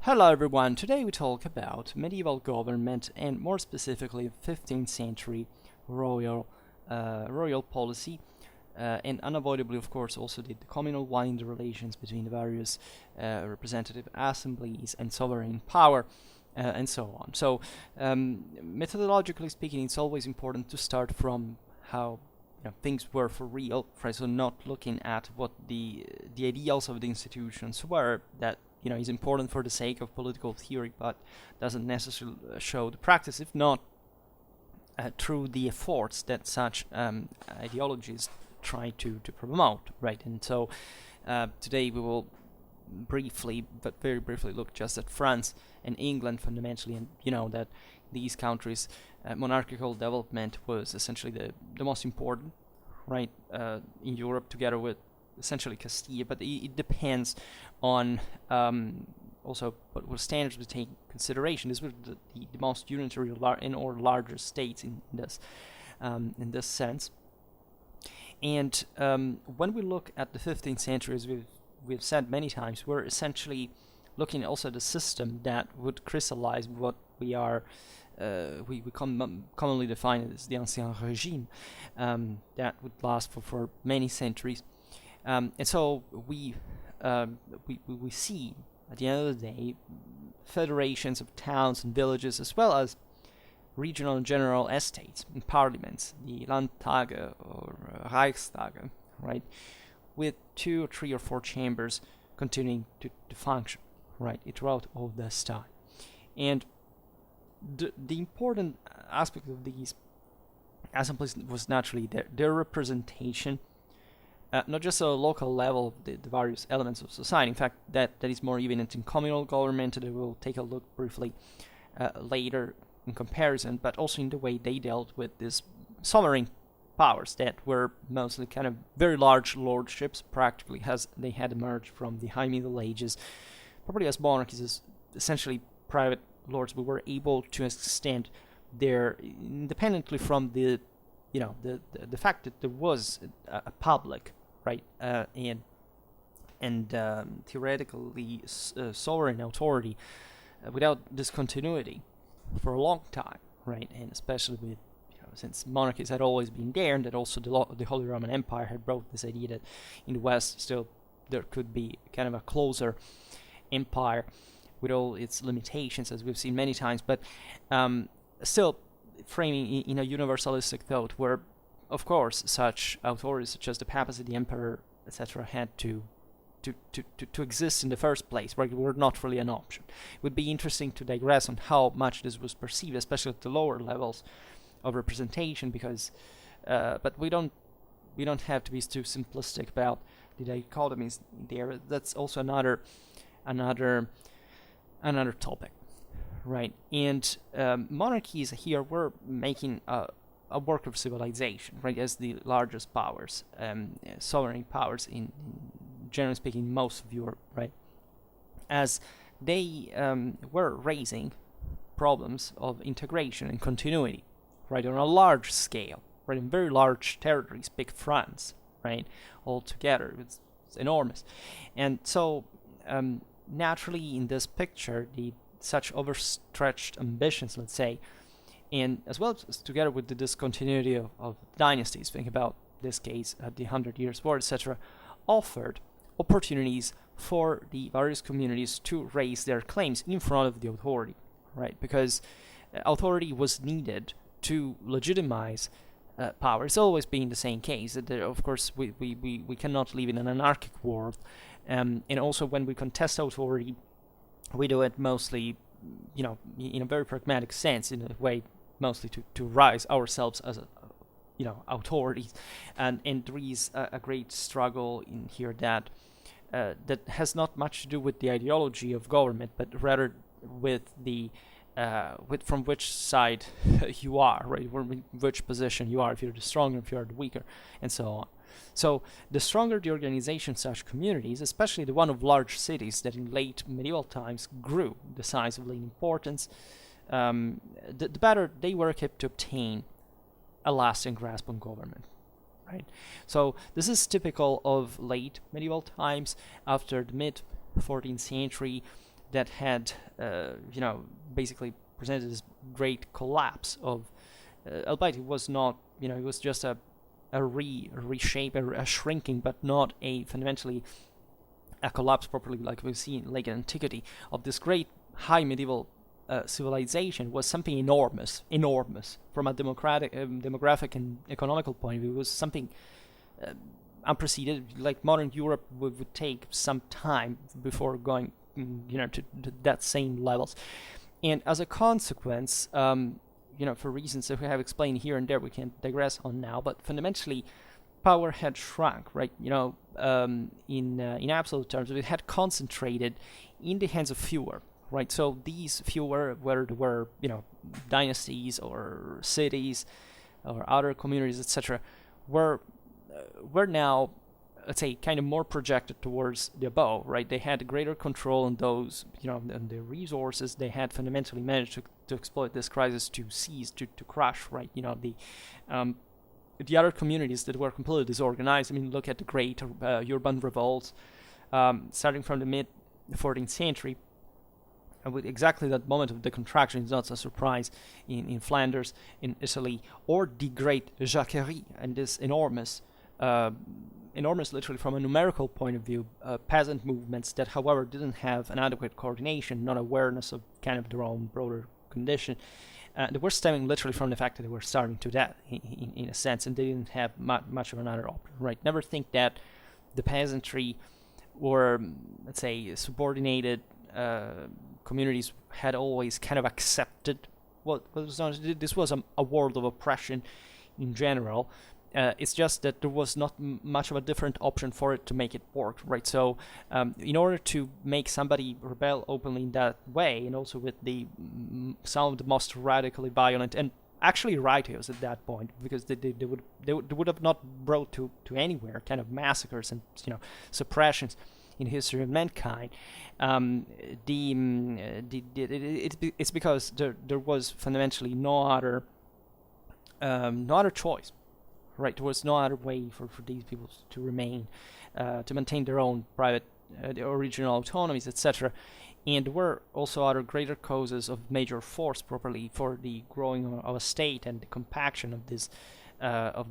Hello everyone, today we talk about medieval government and more specifically 15th century royal royal policy and unavoidably of course also the communal one in the relations between the various representative assemblies and sovereign power and so on. So methodologically speaking, it's always important to start from how things were for real, right? So not looking at what the ideals of the institutions were that is important for the sake of political theory, but doesn't necessarily show the practice, if not through the efforts that such ideologies try to promote, right? And so today we will briefly, but very briefly, look just at France and England fundamentally, and that these countries' monarchical development was essentially the most important, right, in Europe, together with essentially Castile, but it depends on also what standards we take into consideration. This was the most unitary or larger states in this sense. And when we look at the 15th century, as we've said many times, we're essentially looking also at a system that would crystallize what we are we commonly define as the Ancien Régime, that would last for many centuries. And so we see at the end of the day federations of towns and villages, as well as regional and general estates and parliaments, the Landtage or Reichstage, right, with 2 or 3 or 4 chambers continuing to function, right, throughout all this time. And the important aspect of these assemblies was naturally their representation, not just at a local level of the various elements of society. In fact, that is more evident in communal government, that we'll take a look briefly later in comparison, but also in the way they dealt with these sovereign powers that were mostly kind of very large lordships, practically, as they had emerged from the High Middle Ages, probably as monarchies, as essentially private lords, but were able to extend their independently from the fact that there was a public, right, and theoretically sovereign authority without discontinuity for a long time, right, and especially with since monarchies had always been there, and that also the Holy Roman Empire had brought this idea that in the West still there could be kind of a closer empire with all its limitations, as we've seen many times, but still framing in a universalistic thought, where, of course, such authorities such as the papacy, the emperor, etc., had to exist in the first place, right? Were not really an option. It would be interesting to digress on how much this was perceived, especially at the lower levels of representation, because, but we don't have to be too simplistic about the dichotomies there. That's also another topic, right? And monarchies here were making a work of civilization, right, as the largest powers, sovereign powers in generally speaking most of Europe, right, as they were raising problems of integration and continuity, right, on a large scale, right, in very large territories, big France, right, all together, it's enormous. And so naturally in this picture, such overstretched ambitions, let's say, and as well as together with the discontinuity of dynasties, think about this case, the 100 Years' War, etc., offered opportunities for the various communities to raise their claims in front of the authority, right? Because authority was needed to legitimize power. It's always been the same case. Of course, we cannot live in an anarchic world, and also when we contest authority, we do it mostly, in a very pragmatic sense, in a way mostly to rise ourselves as authorities, and there is a great struggle in here that has not much to do with the ideology of government, but rather with with from which side you are, right? Which position you are, if you're the stronger, if you're the weaker, and so on. So the stronger the organization such communities, especially the one of large cities that in late medieval times grew decisively in importance, the better they were kept to obtain a lasting grasp on government, right? So this is typical of late medieval times. After the mid 14th century, that had, basically presented this great collapse of, albeit it was not, it was just a reshape, a shrinking, but not a fundamentally a collapse properly like we've seen in late antiquity of this great high medieval civilization. Was something enormous from a demographic and economical point of view. It was something unprecedented. Like modern Europe would take some time before going, to that same levels. And as a consequence, for reasons that we have explained here and there, we can't digress on now, but fundamentally, power had shrunk, right? In absolute terms, it had concentrated in the hands of fewer, right? So these fewer, whether they were, dynasties or cities or other communities, etc., were now, let's say, kind of more projected towards the above, right? They had greater control on those, and the resources. They had fundamentally managed to exploit this crisis to seize, to crush, right? The other communities that were completely disorganized. I mean, look at the great urban revolts starting from the mid-14th century. With exactly that moment of the contraction, it's not a surprise in Flanders, in Italy, or the great Jacquerie, and this enormous, literally from a numerical point of view, peasant movements that, however, didn't have an adequate coordination, not awareness of kind of their own broader condition. They were stemming literally from the fact that they were starving to death, in a sense, and they didn't have much of another option, right? Never think that the peasantry or, let's say, subordinated communities had always kind of accepted what was done. This was a world of oppression in general. It's just that there was not much of a different option for it to make it work, right? So in order to make somebody rebel openly in that way, and also with some of the most radically violent and actually righteous at that point, because they would have not brought to anywhere kind of massacres and suppressions in the history of mankind. It's because there was fundamentally no other choice. Right, there was no other way for these people to remain, to maintain their own private, original autonomies, etc. And there were also other greater causes of major force, properly, for the growing of a state and the compaction of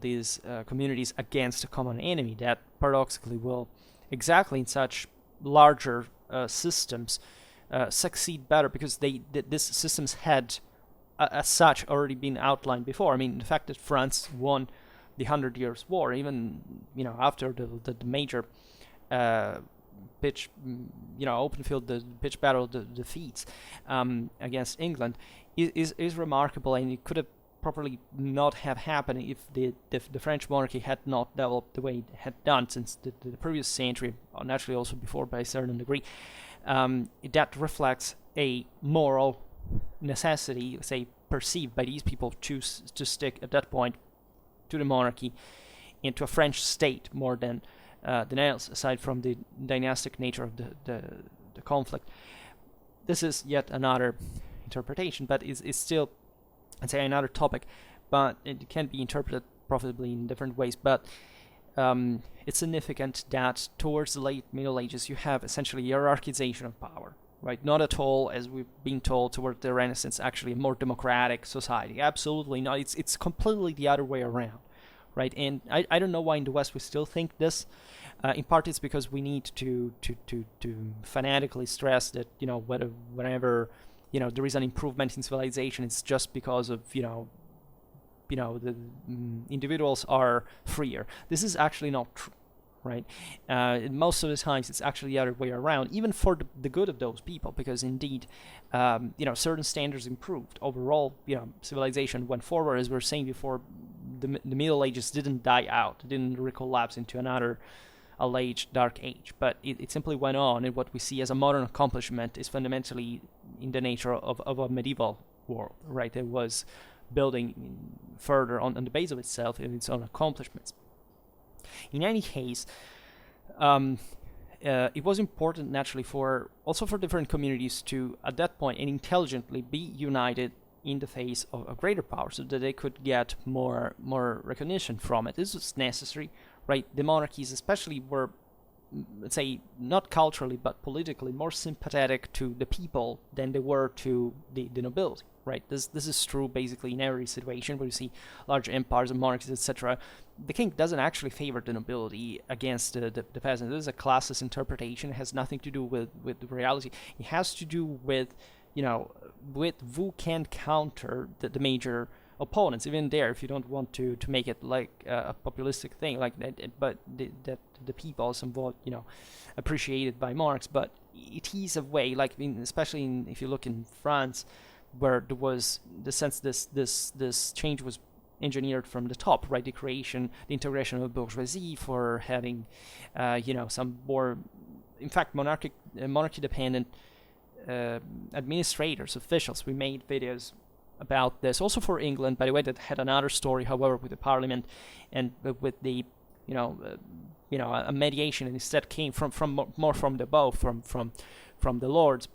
these communities against a common enemy that paradoxically will, exactly in such larger systems, succeed better, because these systems had, as such, already been outlined before. I mean, the fact that France won the 100 Years' War, even after the major open field, the pitched battle, the defeats against England, is remarkable, and it could have properly not have happened if the French monarchy had not developed the way it had done since the previous century, naturally also before by a certain degree. That reflects a moral necessity, say, perceived by these people to stick at that point to the monarchy and to a French state more than else, aside from the dynastic nature of the conflict. This is yet another interpretation, but it's still, I'd say, another topic, but it can be interpreted profitably in different ways. But it's significant that towards the late Middle Ages you have essentially hierarchization of power, right? Not at all, as we've been told, toward the Renaissance, actually a more democratic society. Absolutely not. It's completely the other way around, right? And I don't know why in the West we still think this. In part, it's because we need to fanatically stress that whenever there is an improvement in civilization, it's just because of the individuals are freer. This is actually not true. Right, most of the times it's actually the other way around, even for the good of those people, because indeed, certain standards improved overall. Civilization went forward, as we were saying before. The Middle Ages didn't die out, didn't recollapse into another alleged dark age, but it simply went on. And what we see as a modern accomplishment is fundamentally in the nature of a medieval world, right? It was building further on the base of itself and its own accomplishments. In any case, it was important, naturally, for different communities to, at that point, and intelligently be united in the face of a greater power, so that they could get more recognition from it. This was necessary, right? The monarchies, especially, were let's say, not culturally but politically, more sympathetic to the people than they were to the nobility, right? This is true basically in every situation where you see large empires and monarchies, etc. The king doesn't actually favor the nobility against the peasant. This is a classist interpretation. It has nothing to do with reality. It has to do with, with who can counter the major opponents. Even there, if you don't want to make it like a populistic thing like that, but that the people are somewhat appreciated by Marx, but it is a way, like especially if you look in France, where there was the sense this change was engineered from the top, right? The integration of bourgeoisie for having some more, in fact, monarchy dependent administrators, officials. We made videos about this also for England, by the way, that had another story, however, with the parliament and with the a mediation, and instead came from more from the above, from the lords,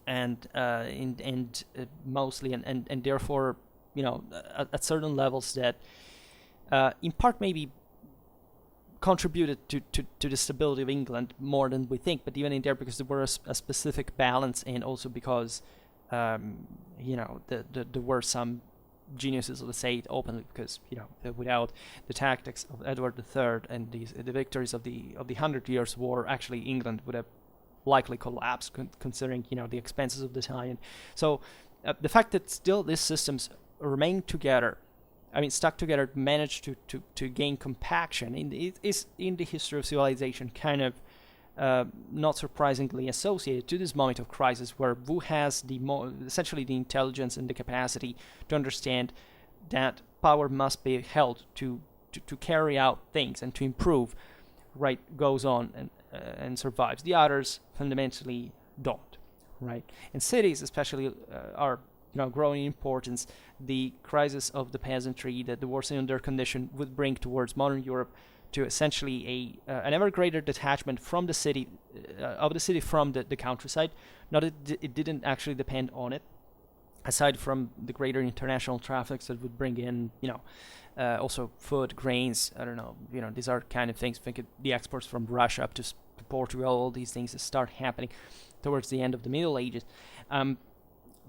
and mostly and therefore at certain levels that in part maybe contributed to the stability of England more than we think, but even in there because there were a specific balance, and also because there were some geniuses, let's say it openly, because without the tactics of Edward III and the victories of the 100 Years' War, actually England would have likely collapsed, considering the expenses of the time. And so the fact that still these systems remain together, stuck together, managed to gain compaction, is in the history of civilization kind of not surprisingly associated to this moment of crisis, where Wu has essentially the intelligence and the capacity to understand that power must be held to carry out things and to improve, right, goes on and survives. The others fundamentally don't, right? And cities especially are growing in importance. The crisis of the peasantry, that the worsening of their condition would bring towards modern Europe to essentially an ever greater detachment from the city, from the countryside. Not that it didn't actually depend on it, aside from the greater international traffics that would bring in, also food, grains. I don't know, these are kind of things. Think of the exports from Russia up to Portugal. All these things that start happening towards the end of the Middle Ages.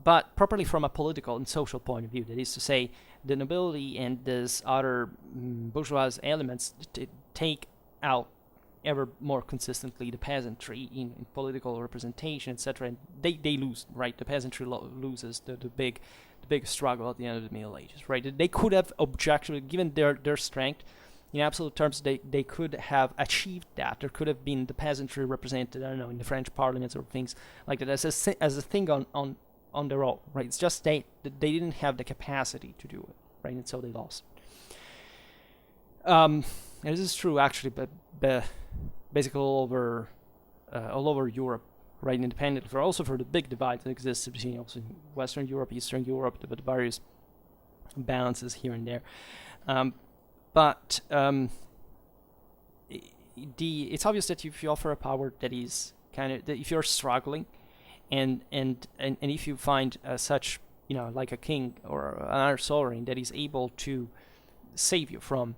But properly from a political and social point of view, that is to say, the nobility and these other bourgeois elements take out ever more consistently the peasantry in political representation, etc. And they lose, right? The peasantry loses the big struggle at the end of the Middle Ages, right? They could have objectively, given their strength, in absolute terms, they could have achieved that. There could have been the peasantry represented, I don't know, in the French parliaments or things like that as a thing on their own, right? It's just they didn't have the capacity to do it, right? And so they lost. And this is true actually, but basically all over Europe, right? Independently, also for the big divide that exists between also Western Europe, Eastern Europe, the various balances here and there. But it's obvious that if you offer a power that is that if you're struggling, and if you find such like a king or another sovereign that is able to save you from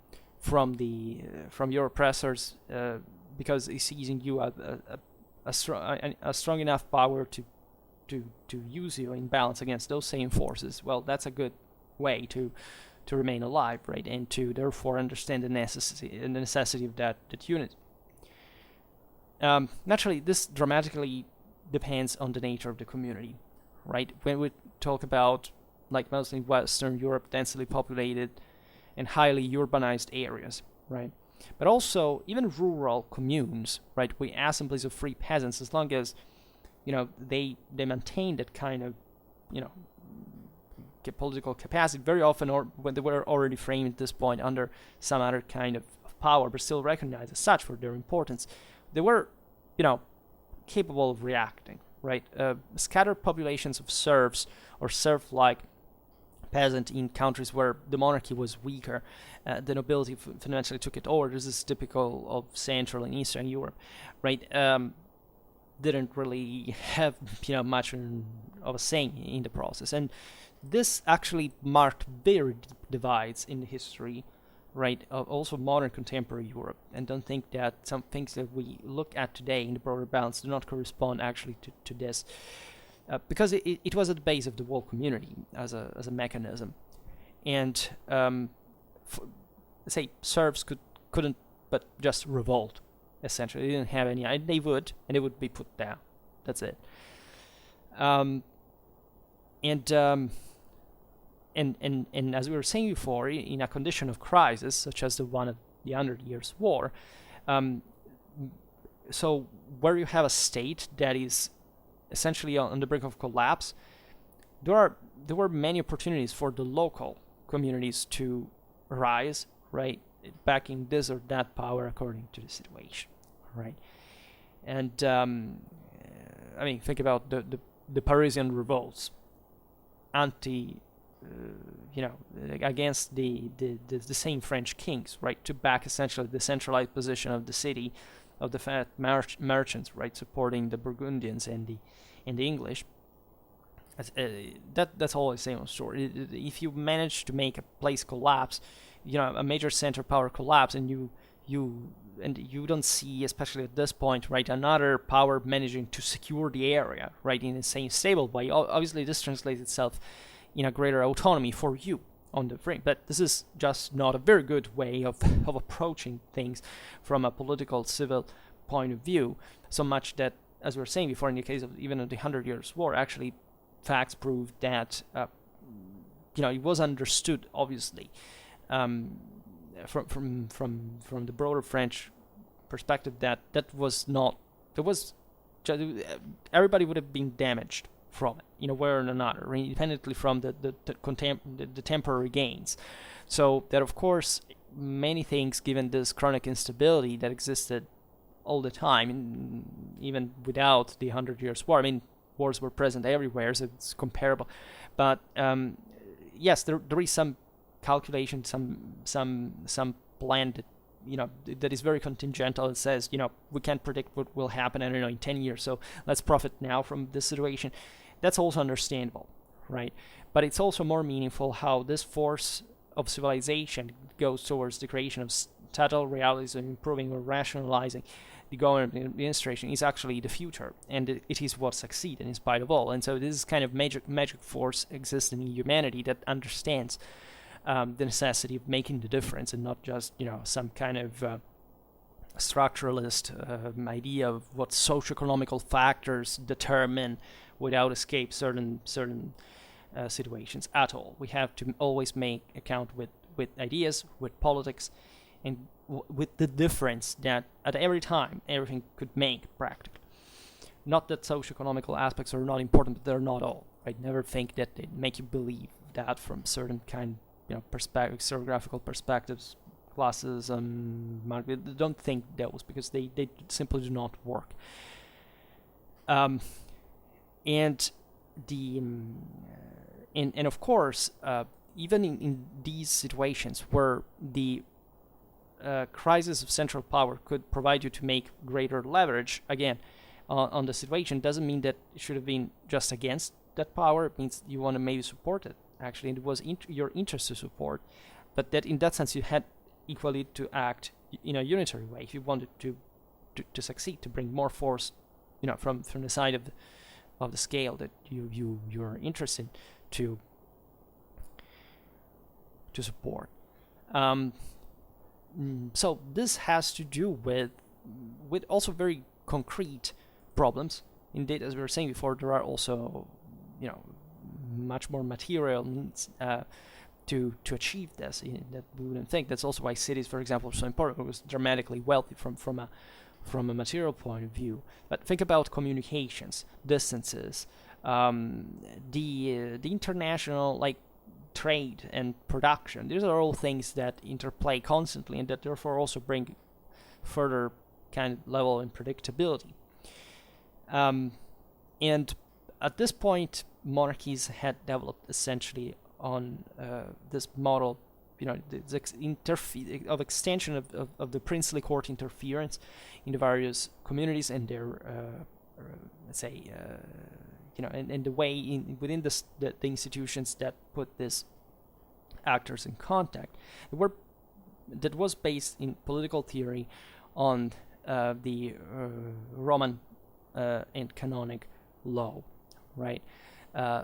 your oppressors, because he's using you a strong enough power to use you in balance against those same forces, well, that's a good way to remain alive, right? And to therefore understand the necessity of that unity. Naturally, this dramatically depends on the nature of the community, right? When we talk about, like, mostly Western Europe, densely populated and highly urbanized areas, right? But also even rural communes, right, with assemblies of free peasants, as long as they maintain that kind of political capacity, very often, or when they were already framed at this point under some other kind of power, but still recognized as such for their importance, they were capable of reacting, right? Scattered populations of serfs or serf-like peasant in countries where the monarchy was weaker, the nobility fundamentally took it over. This is typical of Central and Eastern Europe, right? Didn't really have much of a saying in the process, and this actually marked very divides in the history right, of also modern contemporary Europe, and don't think that some things that we look at today in the broader balance do not correspond actually to this, because it was at the base of the whole community as a mechanism, and say serfs couldn't but just revolt. Essentially, they didn't have any. They would, and they would be put down. That's it. And as we were saying before, in a condition of crisis such as the one of the 100 Years' War, so where you have a state that is essentially on the brink of collapse, there were many opportunities for the local communities to rise, right, backing this or that power according to the situation, right? And I mean, think about the Parisian revolts, against the same French kings, right, to back essentially the centralized position of the city, of the fat merchants, right, supporting the Burgundians and the English. That's all I say on the story. If you manage to make a place collapse, a major center power collapse, and you don't see, especially at this point, right, another power managing to secure the area, right, in the same stable way. Obviously, this translates itself in a greater autonomy for you on the frame. But this is just not a very good way of approaching things from a political, civil point of view, so much that, as we were saying before, in the case of even of the 100 Years' War, actually facts prove that it was understood, obviously, from the broader French perspective, that was not, there was, everybody would have been damaged from it, way or another, independently from the temporary gains. So that, of course, many things, given this chronic instability that existed all the time, even without the 100 Years' War. I mean, wars were present everywhere, so it's comparable. But yes, there is some calculation, some plan that that is very contingential. It says, we can't predict what will happen, I don't know, in 10 years, so let's profit now from this situation. That's also understandable, right? But it's also more meaningful how this force of civilization goes towards the creation of total realities and improving or rationalizing the government administration is actually the future, and it is what succeeds in spite of all. And so this is kind of magic force existing in humanity that understands the necessity of making the difference, and not just some kind of structuralist idea of what socioeconomical factors determine without escape certain situations at all. We have to always make account with ideas, with politics, and with the difference that at every time everything could make practical. Not that socioeconomical aspects are not important, but they're not all. Right? Never think that they make you believe that from certain kind, historiographical perspectives, classes, don't think those, because they simply do not work. And of course, even in these situations where the crisis of central power could provide you to make greater leverage, again, on the situation, doesn't mean that it should have been just against that power. It means you want to maybe support it, actually, and it was your interest to support, but that in that sense you had equally to act in a unitary way if you wanted to succeed, to bring more force, from the side of the scale that you're interested to support. So this has to do with also very concrete problems. Indeed, as we were saying before, there are also much more material needs to achieve this that we wouldn't think. That's also why cities, for example, are so important, because dramatically wealthy from a material point of view. But think about communications, distances, the international trade and production. These are all things that interplay constantly, and that therefore also bring further kind of level and predictability. And at this point, monarchies had developed essentially on this model, of extension of the princely court interference in the various communities and their, and the way within the institutions that put these actors in contact. There were that was based in political theory on the Roman and canonic law, right?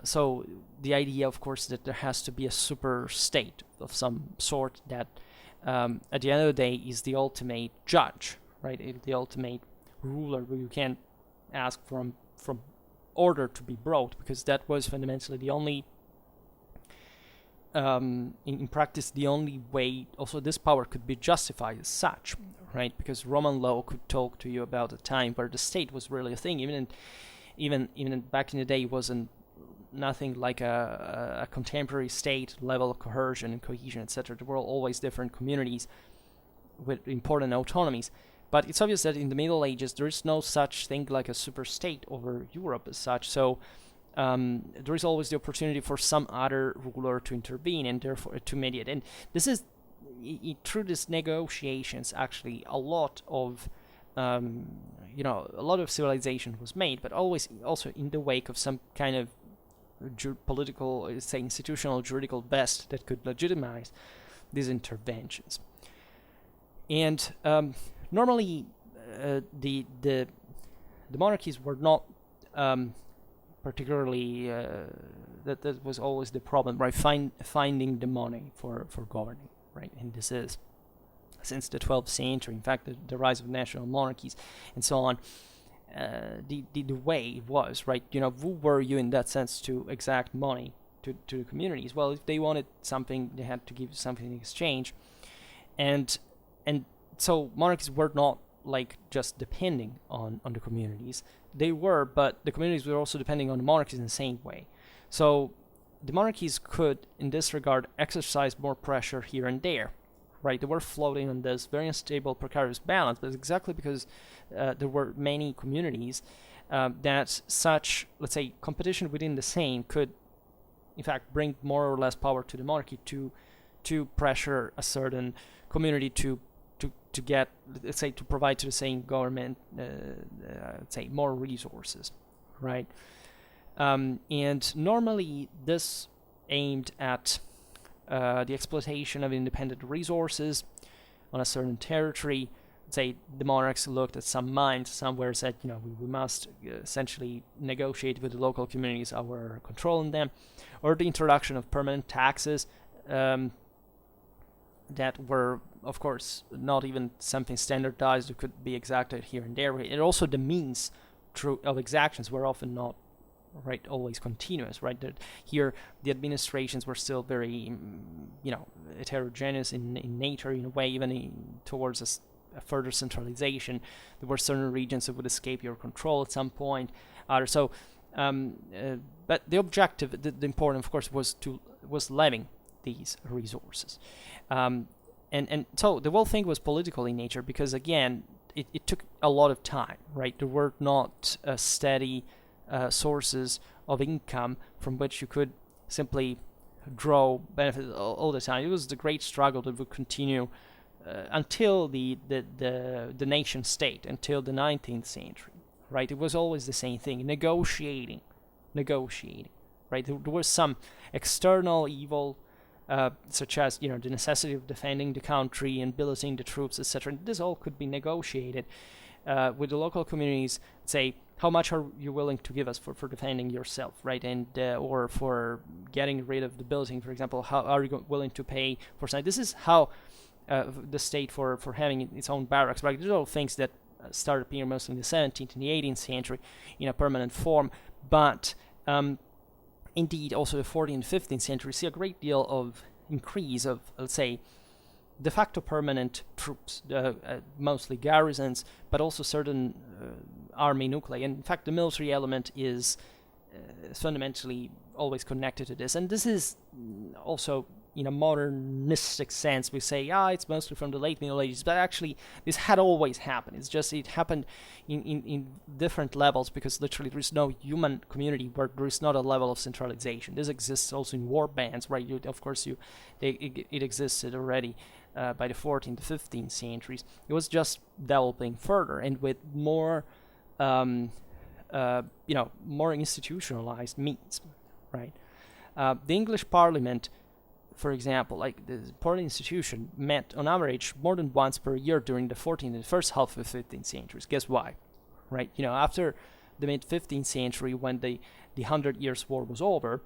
So the idea, of course, that there has to be a super state of some sort that at the end of the day is the ultimate judge, right? The ultimate ruler, where you can't ask from order to be brought, because that was fundamentally the only in practice the only way also this power could be justified as such, right? Because Roman law could talk to you about a time where the state was really a thing. Even back in the day, it wasn't nothing like a contemporary state level of cohesion and cohesion, etc. There were always different communities with important autonomies. But it's obvious that in the Middle Ages there is no such thing like a super state over Europe as such. So there is always the opportunity for some other ruler to intervene and therefore to mediate. And this is through these negotiations actually a lot of a lot of civilization was made, but always also in the wake of some kind of political, say, institutional juridical best that could legitimize these interventions. And normally the monarchies were not particularly that was always the problem, right? Finding the money for governing, right? And this is since the 12th century, in fact, the rise of national monarchies and so on. The way it was, right? Who were you in that sense to exact money to the communities? Well, if they wanted something, they had to give something in exchange, and so monarchies were not like just depending on the communities. They were, but the communities were also depending on the monarchies in the same way. So the monarchies could, in this regard, exercise more pressure here and there, right? They were floating on this very unstable, precarious balance, but exactly because there were many communities that such, let's say, competition within the same could, in fact, bring more or less power to the monarchy to pressure a certain community to get, let's say, to provide to the same government, let's say, more resources, right? And normally this aimed at the exploitation of independent resources on a certain territory. Say the monarchs looked at some mines somewhere, said, we must essentially negotiate with the local communities our control in them, or the introduction of permanent taxes that were, of course, not even something standardized. It could be exacted here and there. And also the means of exactions were often not always continuous, right? That here the administrations were still very, heterogeneous in nature, in a way, even towards a further centralization. There were certain regions that would escape your control at some point. But the objective, the important, of course, was levying these resources, and so the whole thing was political in nature, because again, it took a lot of time, right? There were not steady sources of income from which you could simply draw benefit all the time. It was the great struggle that would continue until the nation state, until the 19th century, right? It was always the same thing, negotiating, right? There was some external evil, such as the necessity of defending the country and billeting the troops, etc. This all could be negotiated with the local communities. Say, how much are you willing to give us for defending yourself, right? And or for getting rid of the billeting, for example, how are you willing to pay for something? This is how the state for having its own barracks, right? These are all things that started appearing mostly in the 17th and the 18th century in a permanent form, but indeed also the 14th and 15th century see a great deal of increase of, let's say, de facto permanent troops, mostly garrisons, but also certain army nuclei. And in fact, the military element is fundamentally always connected to this. And this is also, in a modernistic sense, we say, it's mostly from the late Middle Ages, but actually this had always happened. It's just it happened in different levels, because literally there is no human community where there is not a level of centralization. This exists also in war bands, right? It existed already by the 14th to 15th centuries. It was just developing further and with more, more institutionalized means, right? The English Parliament for example, like the party institution met on average more than once per year during the 14th and first half of the 15th centuries. Guess why? Right? After the mid 15th century, when the 100 Years' War was over,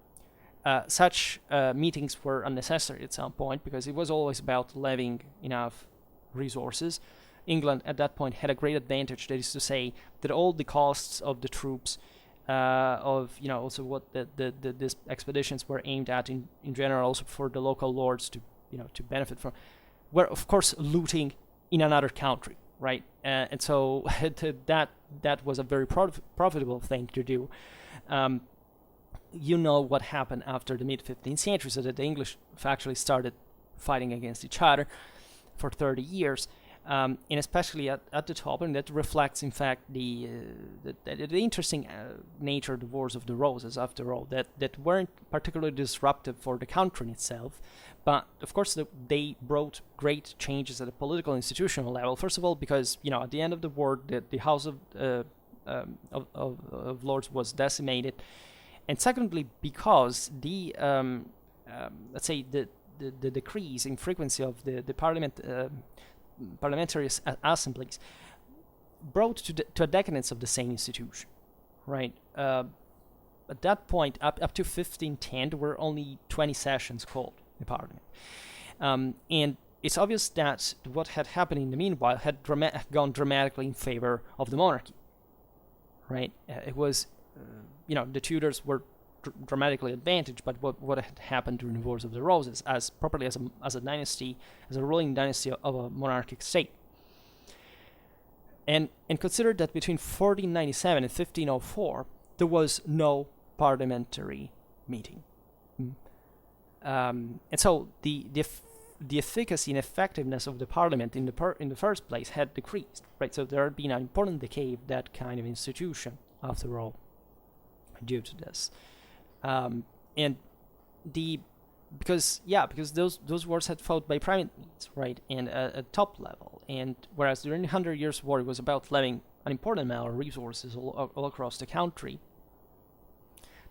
such meetings were unnecessary at some point because it was always about levying enough resources. England at that point had a great advantage, that is to say that all the costs of the troops, also what these expeditions were aimed at in general, also for the local lords to benefit from, were of course looting in another country, right? And so that was a very profitable thing to do. What happened after the mid 15th century, so that the English actually started fighting against each other for 30 years. And especially at the top, and that reflects, in fact, the interesting nature of the Wars of the Roses, after all, that weren't particularly disruptive for the country in itself, but of course they brought great changes at the political institutional level. First of all, because at the end of the war, the House of Lords was decimated, and secondly, because the let's say the decrease in frequency of the parliamentary assemblies brought to a decadence of the same institution, right? At that point, up to 1510, there were only 20 sessions called in Parliament, and it's obvious that what had happened in the meanwhile had gone dramatically in favor of the monarchy, right? It was, the Tudors were dramatically advantaged by what had happened during the Wars of the Roses, as a dynasty, as a ruling dynasty of a monarchic state. And consider that between 1497 and 1504, there was no parliamentary meeting. And so the efficacy and effectiveness of the parliament in the first place had decreased, right? So there had been an important decay of that kind of institution, after all, due to this. Because those wars had fought by private means, right, and at top level, and whereas during the 100 Years' War it was about levying an important amount of resources all across the country,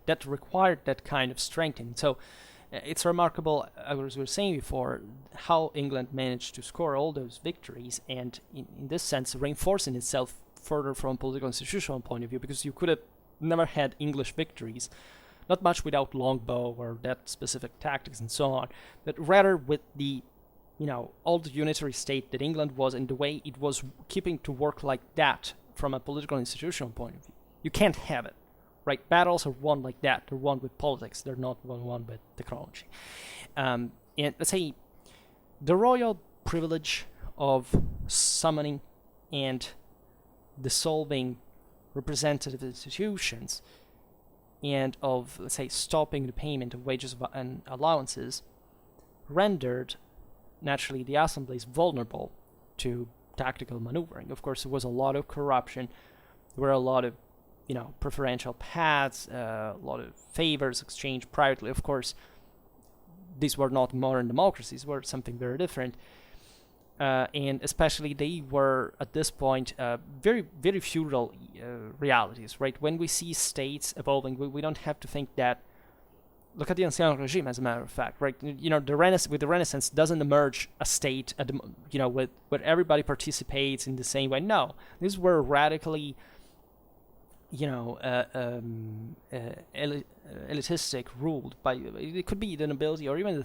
that required that kind of strengthening. So it's remarkable, as we were saying before, how England managed to score all those victories, and in this sense reinforcing itself further from a political institutional point of view, because you could have never had English victories, not much without longbow or that specific tactics and so on, but rather with the old unitary state that England was, and the way it was keeping to work like that from a political institutional point of view. You can't have it, right? Battles are won like that. They're won with politics. They're not won with technology. And let's say the royal privilege of summoning and dissolving representative institutions, and of, let's say, stopping the payment of wages and allowances, rendered, naturally, the assemblies vulnerable to tactical maneuvering. Of course, there was a lot of corruption. There were a lot of, preferential paths, a lot of favors exchanged privately. Of course, these were not modern democracies, were something very different. And especially they were, at this point, very, very feudal realities, right? When we see states evolving, we don't have to think that, look at the Hanseatic regime, as a matter of fact, right? With the Renaissance doesn't emerge a state, where everybody participates in the same way. No, these were radically, elitistic, ruled by, it could be the nobility or even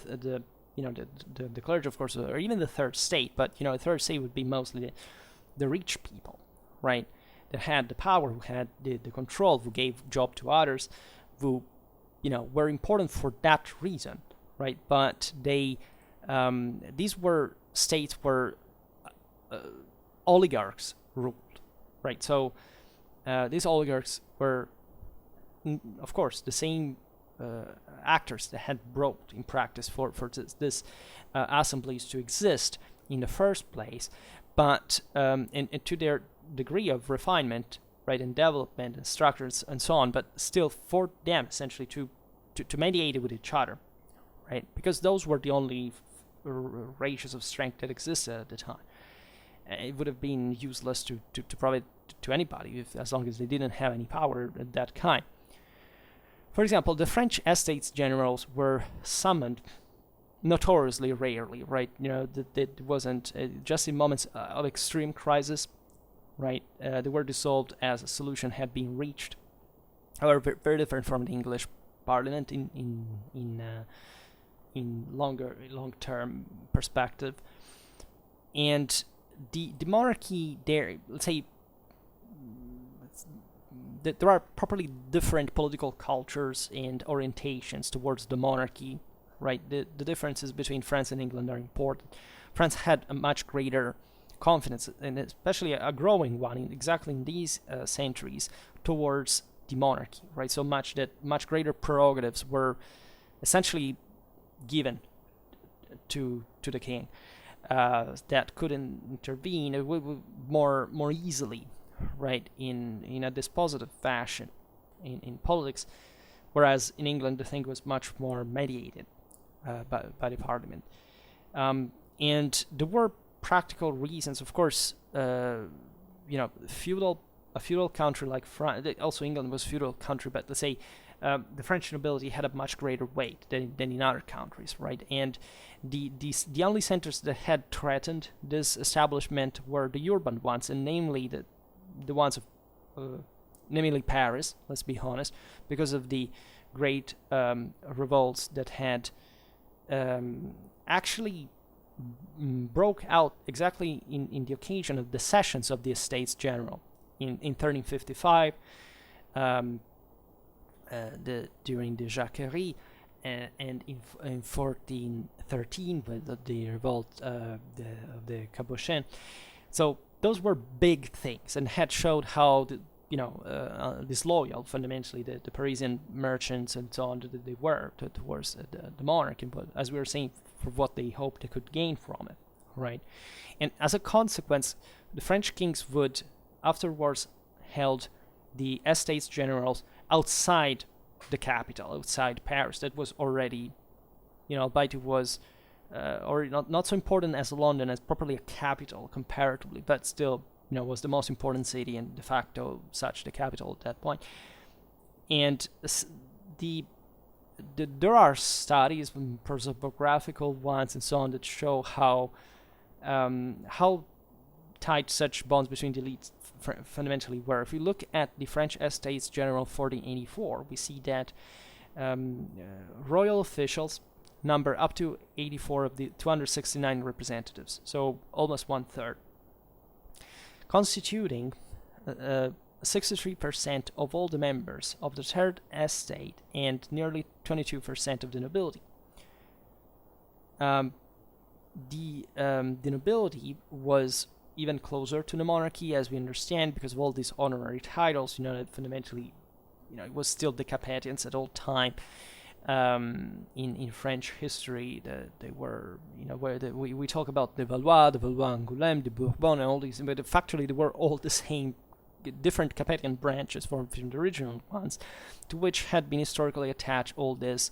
the clergy, of course, or even the third state, but the third state would be mostly the rich people, right? That had the power, who had the control, who gave job to others, who were important for that reason, right? But these were states where oligarchs ruled, right? So these oligarchs were, of course, the same actors that had brought in practice for this assemblies to exist in the first place, but and to their degree of refinement, right, and development and structures and so on, but still for them essentially to mediate with each other, right, because those were the only ratios of strength that existed at the time. It would have been useless to provide to anybody as long as they didn't have any power of that kind. For example, the French Estates Generals were summoned notoriously rarely, right? That wasn't just in moments of extreme crisis, right? They were dissolved as a solution had been reached. However, very different from the English Parliament in long-term perspective. And the monarchy there, let's say, that there are properly different political cultures and orientations towards the monarchy, right? The differences between France and England are important. France had a much greater confidence, and especially a growing one, exactly in these centuries, towards the monarchy, right? So much that much greater prerogatives were essentially given to the king that could intervene more easily, right, in a dispositive fashion in politics, whereas in England the thing was much more mediated by the parliament. And there were practical reasons, of course. A feudal country like France, also England was a feudal country, but let's say the French nobility had a much greater weight than in other countries, right? And the only centers that had threatened this establishment were the urban ones, and namely the ones of namely Paris, let's be honest, because of the great revolts that had actually broke out exactly in the occasion of the sessions of the Estates General in 1355, during the Jacquerie, and in 1413 with the revolt of the Cabochon. So those were big things and had showed how disloyal fundamentally the Parisian merchants and so on they were towards the monarchy, but as we were saying, for what they hoped they could gain from it, right? And as a consequence, the French kings would afterwards held the Estates Generals outside the capital, outside Paris. That was already, albeit it was or not so important as London, as properly a capital comparatively, but still, was the most important city and de facto such the capital at that point. And there are studies, prosopographical ones and so on, that show how tight such bonds between the elites fundamentally were. If we look at the French Estates General 1484, we see that royal officials number up to 84 of the 269 representatives, so almost 1/3, constituting 63% of all the members of the Third Estate and nearly 22% of the nobility. The nobility was even closer to the monarchy, as we understand, because of all these honorary titles. That fundamentally, it was still the Capetians at all time. In French history, they were, where we talk about the Valois Angoulême, the Bourbon, and all these, but factually they were all the same, different Capetian branches from the original ones, to which had been historically attached all these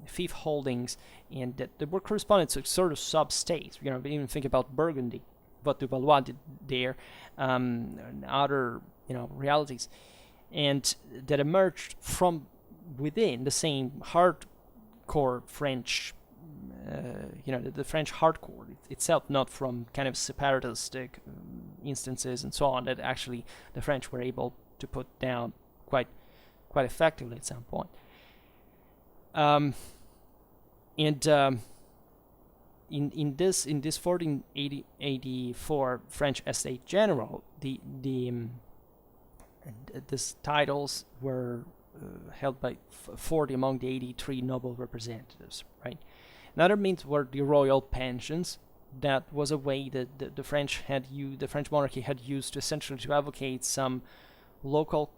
fief holdings, and that they were corresponded to sort of sub-states. Even think about Burgundy, what the Valois did there, and other, realities, and that emerged from within the same hardcore French, the French hardcore itself, not from kind of separatistic instances and so on, that actually the French were able to put down quite effectively at some point. In this 1484 French Estate General, these titles were held by 40 among the 83 noble representatives, right? Another means were the royal pensions. That was a way that the French monarchy had used to essentially to advocate some local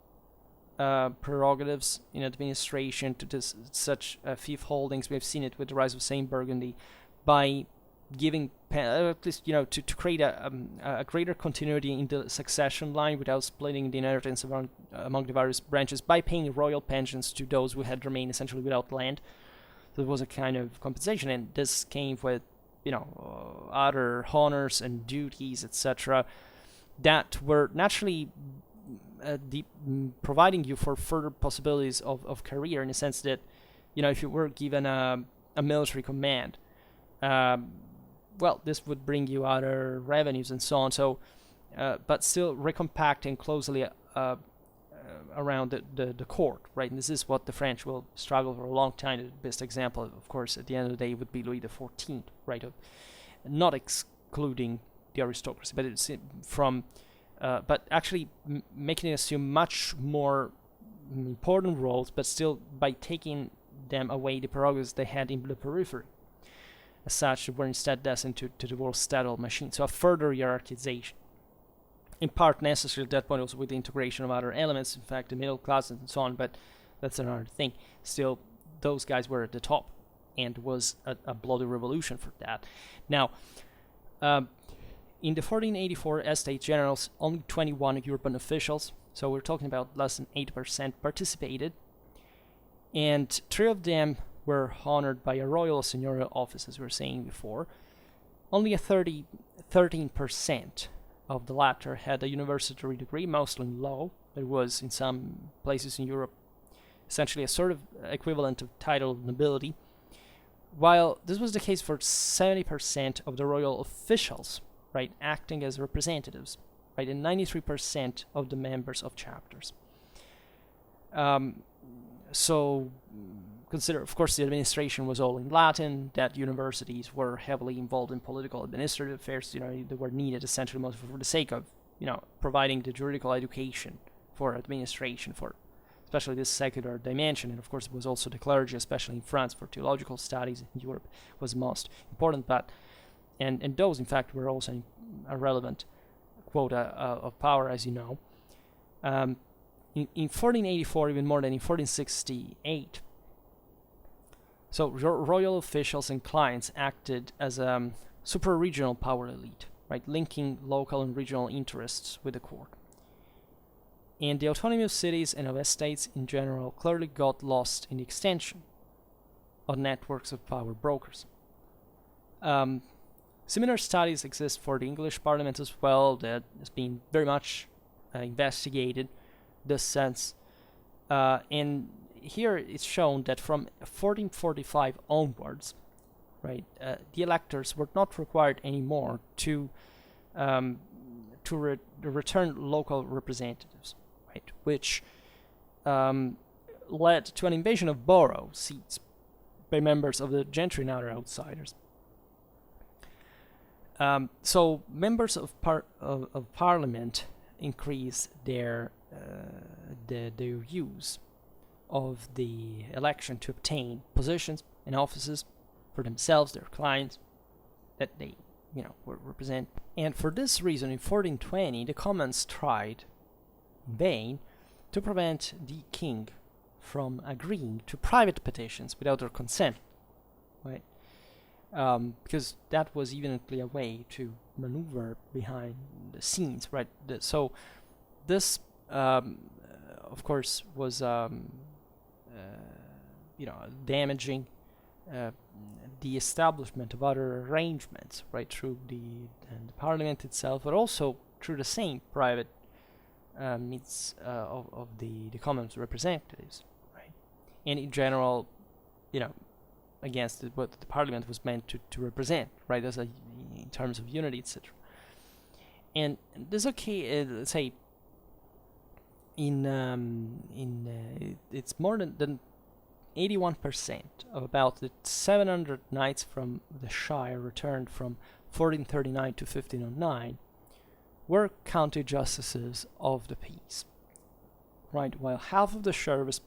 prerogatives in administration to such fief holdings. We have seen it with the rise of Saint Burgundy, by giving at least to create a greater continuity in the succession line without splitting the inheritance among the various branches, by paying royal pensions to those who had remained essentially without land. So it was a kind of compensation, and this came with other honors and duties, etc., that were naturally providing you for further possibilities of career, in the sense that if you were given a a military command. Well, this would bring you other revenues and so on. So, but still recompacting closely around the court, right? And this is what the French will struggle for a long time. The best example, of course, at the end of the day, would be Louis XIV, right? Of not excluding the aristocracy, but it's but actually making it assume much more important roles, but still by taking them away the prerogatives they had in the periphery. As such, were instead destined to the world statal machine. So a further hierarchization. In part necessary at that point also with the integration of other elements, in fact the middle class and so on, but that's another thing. Still, those guys were at the top, and was a bloody revolution for that. Now, in the 1484 Estates Generals, only 21 European officials, so we're talking about less than 8%, participated, and 3 of them were honored by a royal seigneurial office, as we were saying before. Only a 13% of the latter had a university degree, mostly in law. There was, in some places in Europe, essentially a sort of equivalent of titled nobility, while this was the case for 70% of the royal officials, right, acting as representatives, right, and 93% of the members of chapters. So consider, of course, the administration was all in Latin, that universities were heavily involved in political administrative affairs, they were needed essentially most for the sake of, providing the juridical education for administration, for especially this secular dimension. And of course, it was also the clergy, especially in France, for theological studies in Europe was most important. But and those, in fact, were also a relevant quota of power, as you know. In 1484, even more than in 1468, so royal officials and clients acted as a super-regional power elite, right, linking local and regional interests with the court. And the autonomy of cities and of estates in general clearly got lost in the extension of networks of power brokers. Similar studies exist for the English Parliament as well, that has been very much investigated, this sense. And here it's shown that from 1445 onwards, right, the electors were not required anymore to return local representatives, right, which led to an invasion of borough seats by members of the gentry and other outsiders. So members of parliament increase their use of the election to obtain positions and offices for themselves, their clients, that they, represent. And for this reason, in 1420, the Commons tried in vain to prevent the king from agreeing to private petitions without their consent, right? Because that was evidently a way to maneuver behind the scenes, right? So this, of course, was damaging the establishment of other arrangements, right, through the parliament itself, but also through the same private means of the Commons representatives, right, and in general, against what the parliament was meant to represent, right, as in terms of unity, etc. And this, let's say, it's more than 81% of about the 700 knights from the Shire returned from 1439 to 1509 were county justices of the peace, right, while half of the sheriffs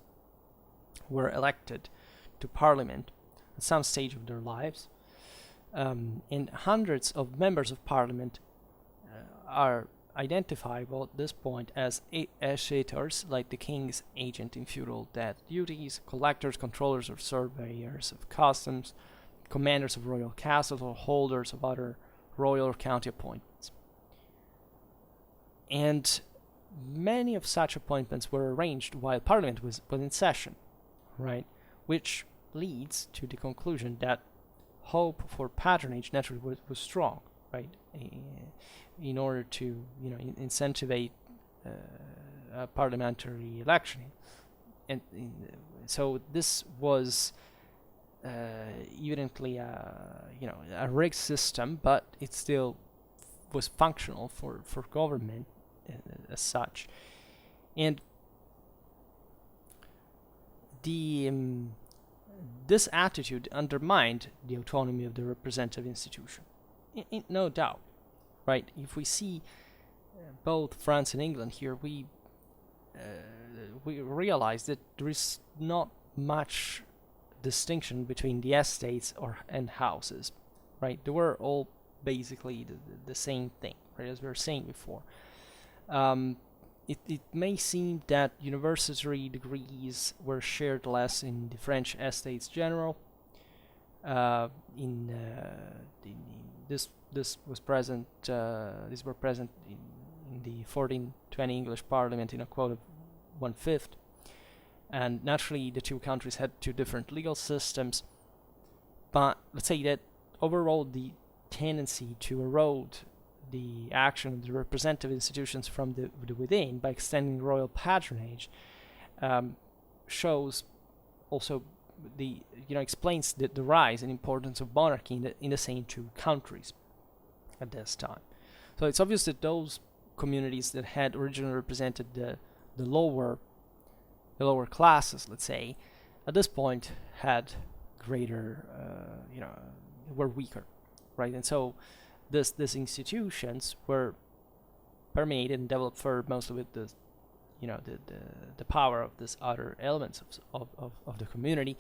were elected to parliament at some stage of their lives, and hundreds of members of parliament are identifiable at this point as escheators, like the king's agent in feudal debt duties, collectors, controllers, or surveyors of customs, commanders of royal castles, or holders of other royal or county appointments. And many of such appointments were arranged while Parliament was in session, right? Which leads to the conclusion that hope for patronage naturally was strong, right? In order to, incentivize a parliamentary election, and so this was evidently a rigged system, but it still was functional for government as such. And this attitude undermined the autonomy of the representative institution, no doubt, right? If we see both France and England here, we realize that there is not much distinction between the estates and houses, right? They were all basically the same thing, right? As we were saying before. It may seem that university degrees were shared less in the French estates general. This was present. These were present in the 1420 English Parliament in a quote of 1/5, and naturally the two countries had two different legal systems. But let's say that overall the tendency to erode the action of the representative institutions from the within by extending royal patronage shows also explains the rise and importance of monarchy in the same two countries at this time. So it's obvious that those communities that had originally represented the lower classes, let's say, at this point had greater were weaker, right? And so these institutions were permeated and developed further mostly with the power of these other elements of the community.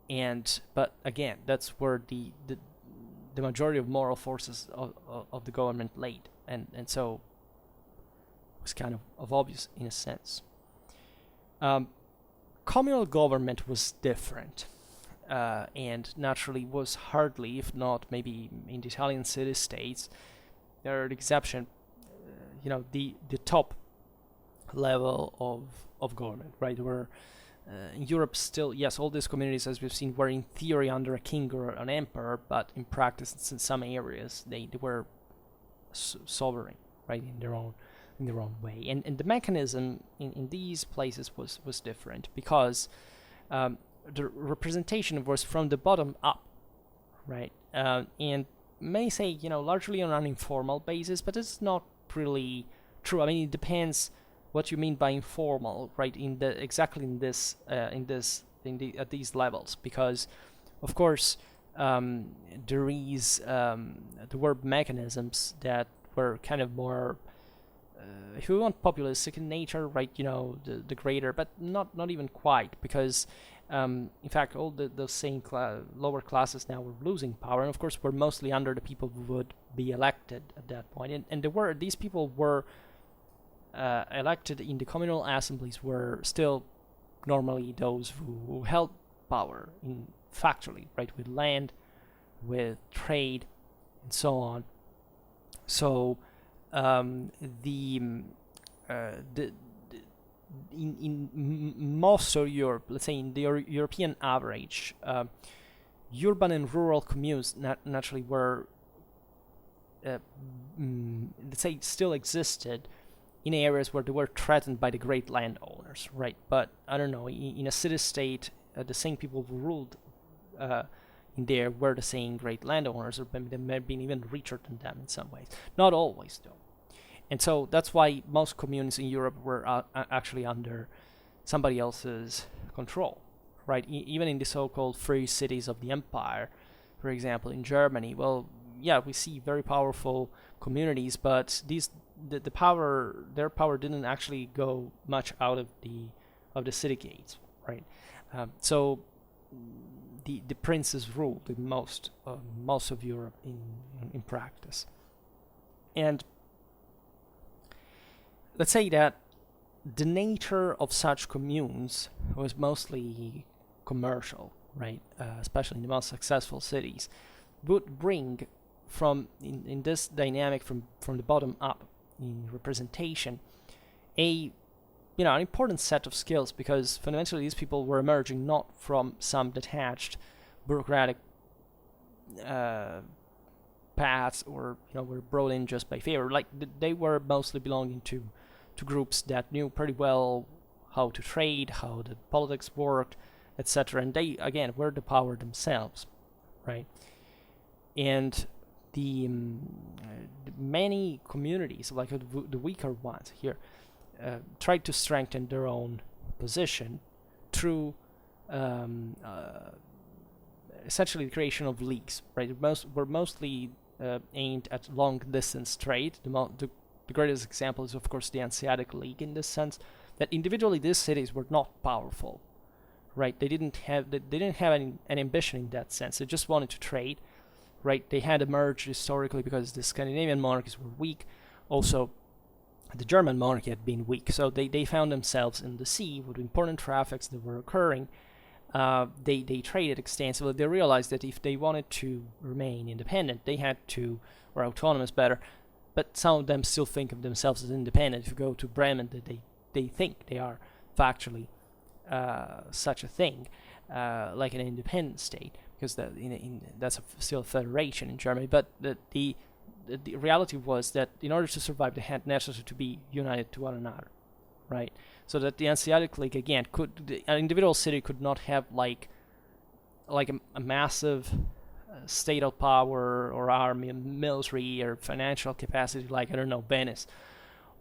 But again, that's where the majority of moral forces of the government laid, and so it was kind of obvious in a sense. Communal government was different. And naturally was hardly, if not maybe in the Italian city-states, there are the exception, the top level of government, right? Where in Europe still, yes, all these communities, as we've seen, were in theory under a king or an emperor, but in practice, in some areas, they were sovereign, right, in their own way. And the mechanism in these places was different because the representation was from the bottom up, right? And may say, largely on an informal basis, but it's not really true. I mean, it depends what you mean by informal, right? At these levels, because, of course, there were mechanisms that were kind of more, if we want, populistic in nature, right? The greater, but not even quite, because in fact, all the same lower classes now were losing power, and of course were mostly under the people who would be elected at that point. And these people were elected in the communal assemblies were still normally those who held power in factually, right, with land, with trade, and so on. So in most of Europe, let's say in the European average, urban and rural communes naturally were, let's say, still existed in areas where they were threatened by the great landowners, right? But I don't know, in a city-state, the same people who ruled in there were the same great landowners, or they may have been even richer than them in some ways. Not always, though. And so that's why most communes in Europe were actually under somebody else's control, right? Even in the so-called free cities of the empire, for example, in Germany, well, yeah, we see very powerful communities, but their power didn't actually go much out of the city gates, right? So the princes ruled in most of Europe in practice, and let's say that the nature of such communes was mostly commercial, right? Especially in the most successful cities, would bring in this dynamic from the bottom up in representation an important set of skills, because fundamentally these people were emerging not from some detached bureaucratic paths or were brought in just by favor. Like they were mostly belonging to groups that knew pretty well how to trade, how the politics worked, etc. And they, again, were the power themselves, right? And the many communities, like the weaker ones here, tried to strengthen their own position through essentially the creation of leagues, right? Were mostly aimed at long-distance trade. The greatest example is, of course, the Hanseatic League, in this sense that individually these cities were not powerful, right? They didn't have an ambition in that sense. They just wanted to trade, right? They had emerged historically because the Scandinavian monarchies were weak. Also, the German monarchy had been weak, so they found themselves in the sea with important traffics that were occurring. They traded extensively. They realized that if they wanted to remain independent, they had to, or autonomous better, but some of them still think of themselves as independent. If you go to Bremen, they think they are factually such a thing, like an independent state, because that's still a federation in Germany. But the reality was that in order to survive, they had necessary to be united to one another, right? So that the Hanseatic League, again, an individual city could not have like a massive state of power or army, military, or financial capacity, like, I don't know, Venice,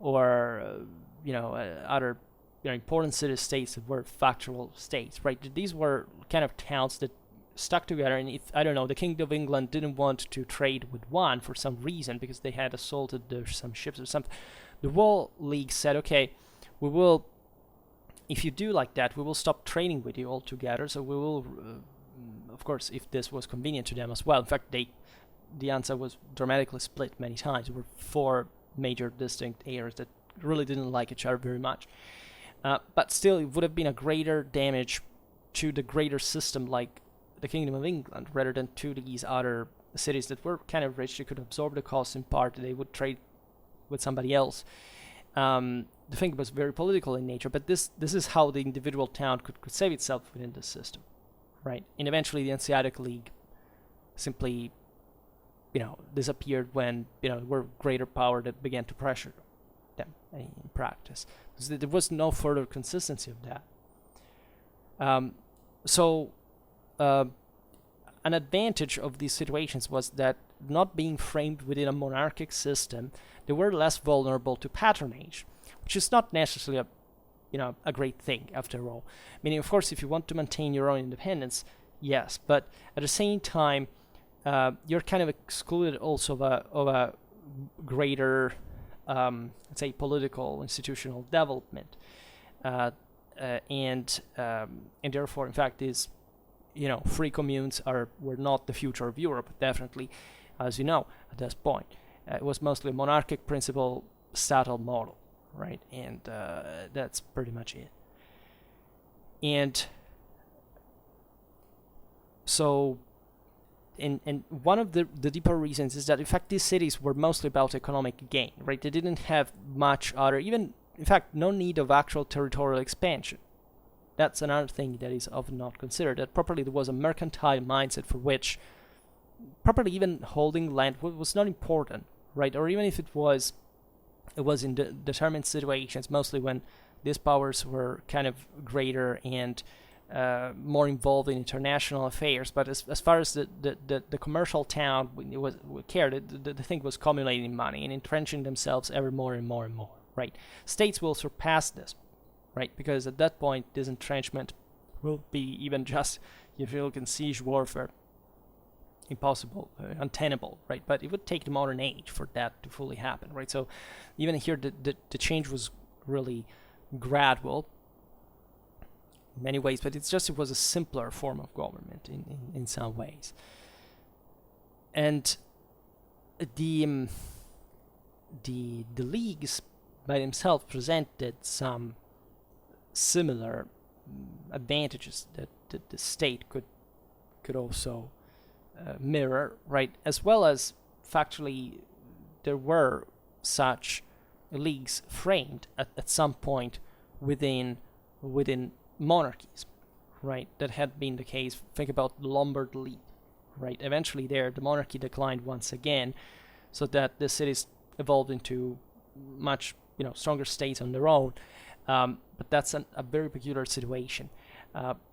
or other important city-states that were factual states, right? These were kind of towns that stuck together, and if, I don't know, the King of England didn't want to trade with one for some reason because they had assaulted some ships or something, the whole league said, okay, we will, if you do like that, we will stop trading with you altogether. So we will, of course, if this was convenient to them as well. In fact, the answer was dramatically split many times. There were 4 major distinct areas that really didn't like each other very much. But still, it would have been a greater damage to the greater system like the Kingdom of England rather than to these other cities that were kind of rich. They could absorb the costs in part. They would trade with somebody else. The thing was very political in nature, but this is how the individual town could save itself within the system, right? And eventually the Hanseatic League simply, disappeared when, there were greater power that began to pressure them in practice. So there was no further consistency of that. An advantage of these situations was that, not being framed within a monarchic system, they were less vulnerable to patronage, which is not necessarily a great thing after all. Meaning, of course, if you want to maintain your own independence, yes, but at the same time, you're kind of excluded also of a greater, let's say, political institutional development, and therefore, in fact, is free communes were not the future of Europe, definitely, as you know, at this point. It was mostly a monarchic principle, statal model, right? And that's pretty much it. And so, and one of the deeper reasons is that, in fact, these cities were mostly about economic gain, right? They didn't have much other, even, in fact, no need of actual territorial expansion. That's another thing that is often not considered, that properly there was a mercantile mindset for which properly even holding land was not important, right? Or even if it was in determined situations, mostly when these powers were kind of greater and more involved in international affairs. But as far as the commercial town cared, the thing was accumulating money and entrenching themselves ever more and more and more, right? States will surpass this, right? Because at that point, this entrenchment will be even just, if you look in siege warfare, impossible, untenable, right? But it would take the modern age for that to fully happen, right? So even here, the change was really gradual in many ways, but it was a simpler form of government in some ways. And the leagues by themselves presented some similar advantages that the state could also mirror, right? As well as factually, there were such leagues framed at some point within monarchies, right? That had been the case. Think about the Lombard League, right? Eventually the monarchy declined once again, so that the cities evolved into much stronger states on their own. But that's a very peculiar situation.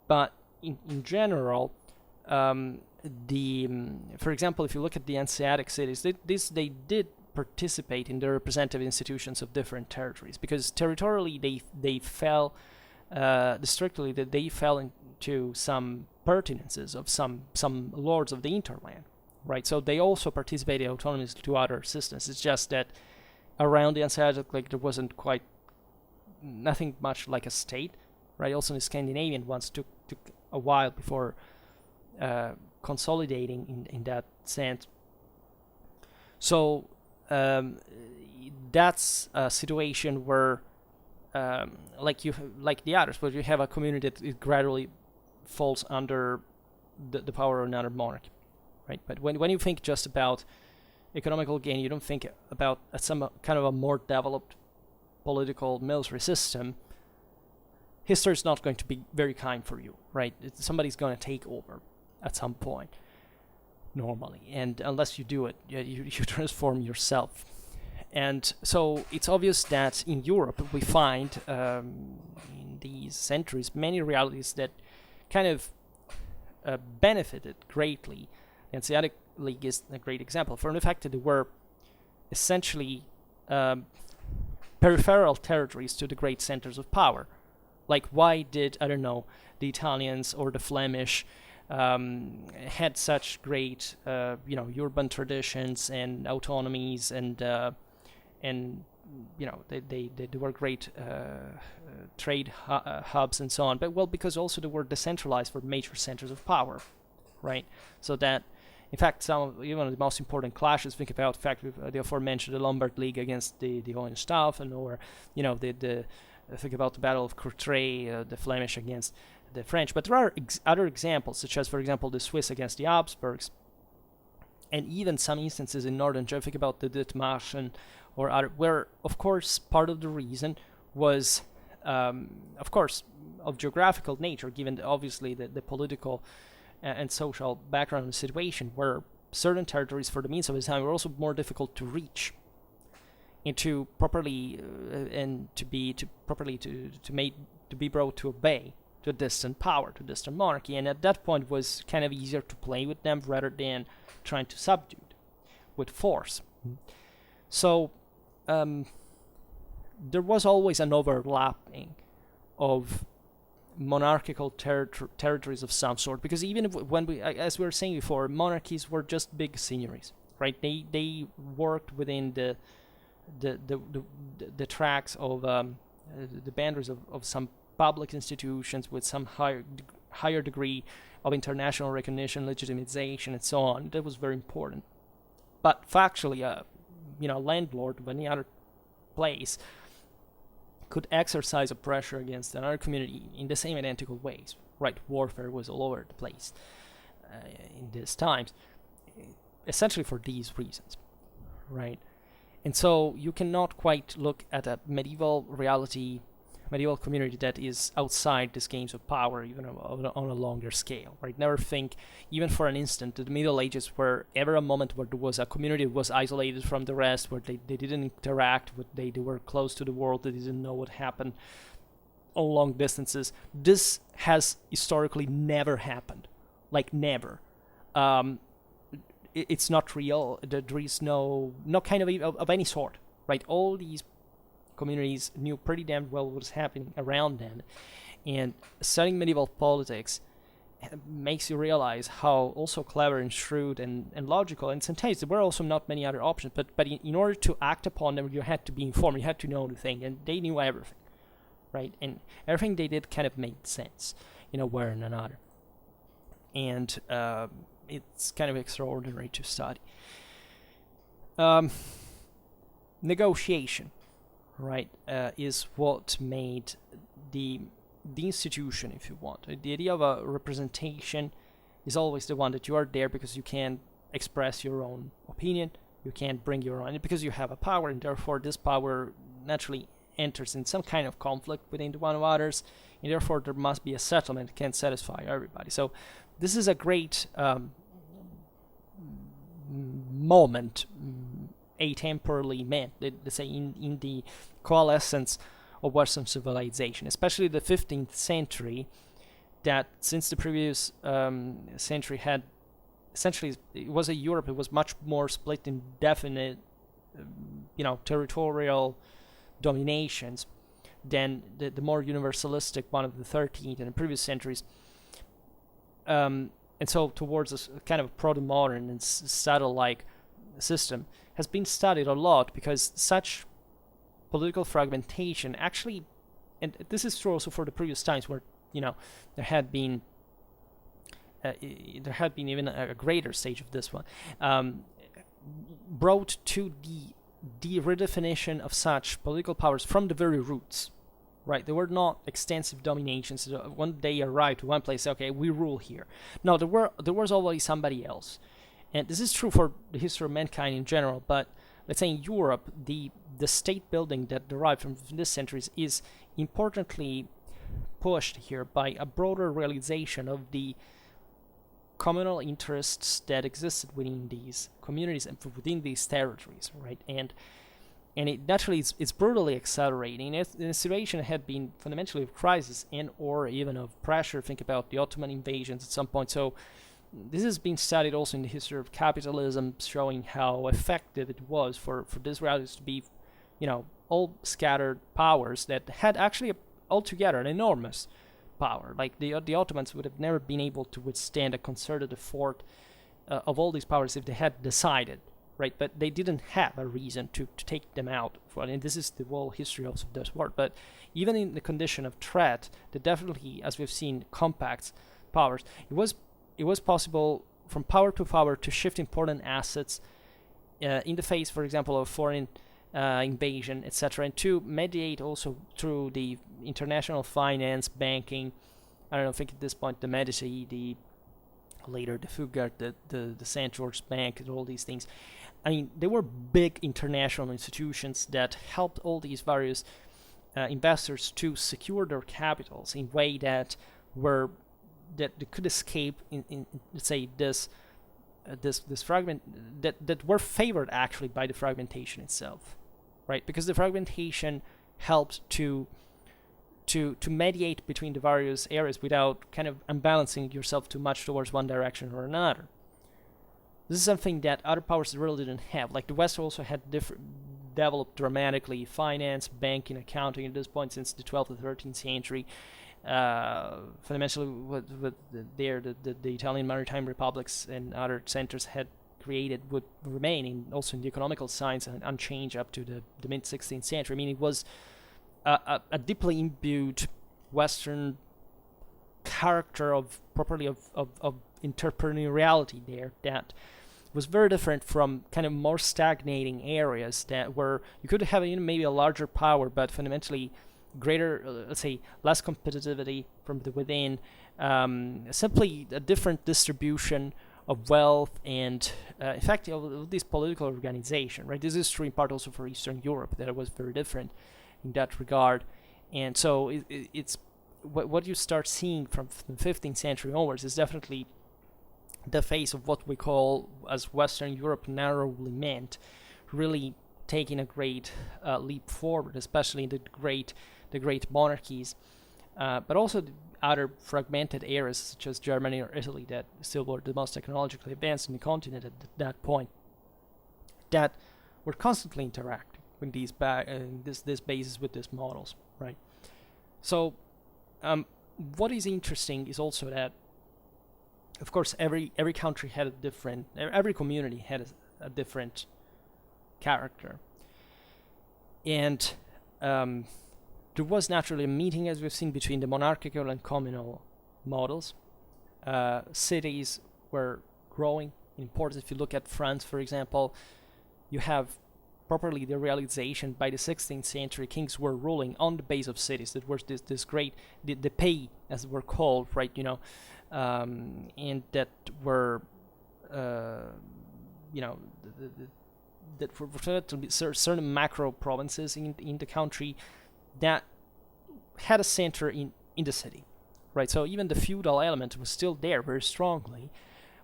But in general, for example, if you look at the Hanseatic cities, they did participate in the representative institutions of different territories, because territorially they fell strictly that they fell into some pertinences of some lords of the interland, right? So they also participated autonomously to other systems. It's just that around the Hanseatic League there wasn't quite nothing much like a state, right? Also the Scandinavian ones took a while before consolidating in that sense. So that's a situation where like the others, where you have a community that it gradually falls under the power of another monarch, right? But when you think just about economical gain, you don't think about some kind of a more developed political military system. History is not going to be very kind for you, right? Somebody's going to take over at some point, normally, and unless you do it, you transform yourself. And so it's obvious that in Europe we find in these centuries many realities that kind of benefited greatly. The Hanseatic League is a great example, from the fact that they were essentially peripheral territories to the great centers of power. Like, why did, I don't know, the Italians or the Flemish had such great, urban traditions and autonomies, and they were great trade hubs and so on. But well, because also they were decentralized for major centers of power, right? So that, in fact, even the most important clashes, think about the fact the aforementioned the Lombard League against the Hohenstaufen, or think about the Battle of Courtrai, the Flemish against the French. But there are other examples, such as, for example, the Swiss against the Habsburgs, and even some instances in northern Germany. Think about the Dithmarschen or other, where, of course, part of the reason was, of course, of geographical nature, given obviously the political and social background of the situation, where certain territories, for the means of the time, were also more difficult to reach, and to properly to be brought to obey to a distant power, to a distant monarchy. And at that point was kind of easier to play with them rather than trying to subdue it with force. So there was always an overlapping of monarchical territories of some sort, because even when as we were saying before, monarchies were just big seigneuries, right? They worked within the tracks of the boundaries of some public institutions with some higher degree of international recognition, legitimization, and so on. That was very important. But factually, a landlord of any other place could exercise a pressure against another community in the same identical ways, right? Warfare was all over the place in these times, essentially for these reasons, right? And so you cannot quite look at a medieval community that is outside these games of power, even on a longer scale, right? Never think, even for an instant, that the Middle Ages were ever a moment where there was a community that was isolated from the rest, where they didn't interact, they were close to the world, they didn't know what happened on long distances. This has historically never happened, like never. It's not real. There is no kind of any sort, right? All these communities knew pretty damn well what was happening around them, and studying medieval politics makes you realize how also clever and shrewd and logical, and sometimes there were also not many other options, but in order to act upon them, you had to be informed, you had to know the thing, and they knew everything, right? And everything they did kind of made sense in a way or another, and it's kind of extraordinary to study. Negotiation, right, is what made the institution, if you want. The idea of a representation is always the one that you are there because you can express your own opinion, you can bring your own, because you have a power, and therefore this power naturally enters in some kind of conflict within the one of others, and therefore there must be a settlement that can satisfy everybody. So this is a great moment, atemporally meant, let's say, in the coalescence of Western civilization, especially the 15th century, that since the previous century had essentially, it was a Europe, it was much more split in definite, territorial dominations than the more universalistic one of the 13th and the previous centuries. And so towards a kind of proto-modern and saddle-like system has been studied a lot, because such political fragmentation actually, and this is true also for the previous times where there had been even a greater stage of this one, brought to the redefinition of such political powers from the very roots. Right, there were not extensive dominations. One day arrived to one place, okay, we rule here. No, there was always somebody else, and this is true for the history of mankind in general. But let's say in Europe, the state building that derived from this centuries is importantly pushed here by a broader realization of the communal interests that existed within these communities and within these territories, right? And it naturally it's brutally accelerating. The situation had been fundamentally of crisis and or even of pressure. Think about the Ottoman invasions at some point. So this has been studied also in the history of capitalism, showing how effective it was for these realities to be, all scattered powers that had actually altogether an enormous power. Like the Ottomans would have never been able to withstand a concerted effort of all these powers if they had decided. Right, but they didn't have a reason to take them out. And this is the whole history also of this war. But even in the condition of threat, that definitely, as we've seen, compacts powers. It was possible from power to power to shift important assets in the face, for example, of foreign invasion, etc., and to mediate also through the international finance, banking. I don't know. I think at this point the Medici, later the Fugard, the St. George's Bank, and all these things. I mean, they were big international institutions that helped all these various investors to secure their capitals in a way that they could escape in let's say this fragment that were favored actually by the fragmentation itself, right? Because the fragmentation helped to mediate between the various areas without kind of unbalancing yourself too much towards one direction or another. This is something that other powers really didn't have. Like the West also had developed dramatically finance, banking, accounting at this point since the 12th to 13th century. Fundamentally, what the Italian maritime republics and other centers had created would remain also in the economical science unchanged up to the mid 16th century. I mean, it was a deeply imbued Western character of entrepreneuriality there that was very different from kind of more stagnating areas that where you could have maybe a larger power, but fundamentally greater, let's say, less competitivity from the within, simply a different distribution of wealth and, in fact, of this political organization, right? This is true in part also for Eastern Europe, that it was very different in that regard. And so it's what you start seeing from the 15th century onwards is definitely the phase of what we call as Western Europe narrowly meant, really taking a great leap forward, especially in the great monarchies, but also the other fragmented areas such as Germany or Italy that still were the most technologically advanced in the continent at that point, that were constantly interacting with these this basis with these models, right? So what is interesting is also that, of course, every country had a different, every community had a different character, and there was naturally a meeting, as we've seen, between the monarchical and communal models. Cities were growing in importance. If you look at France, for example, you have properly the realization by the 16th century, kings were ruling on the base of cities. That was this great, the pays, as they were called, right? And that were, that were to be certain macro provinces in the country that had a center in the city, right? So even the feudal element was still there very strongly,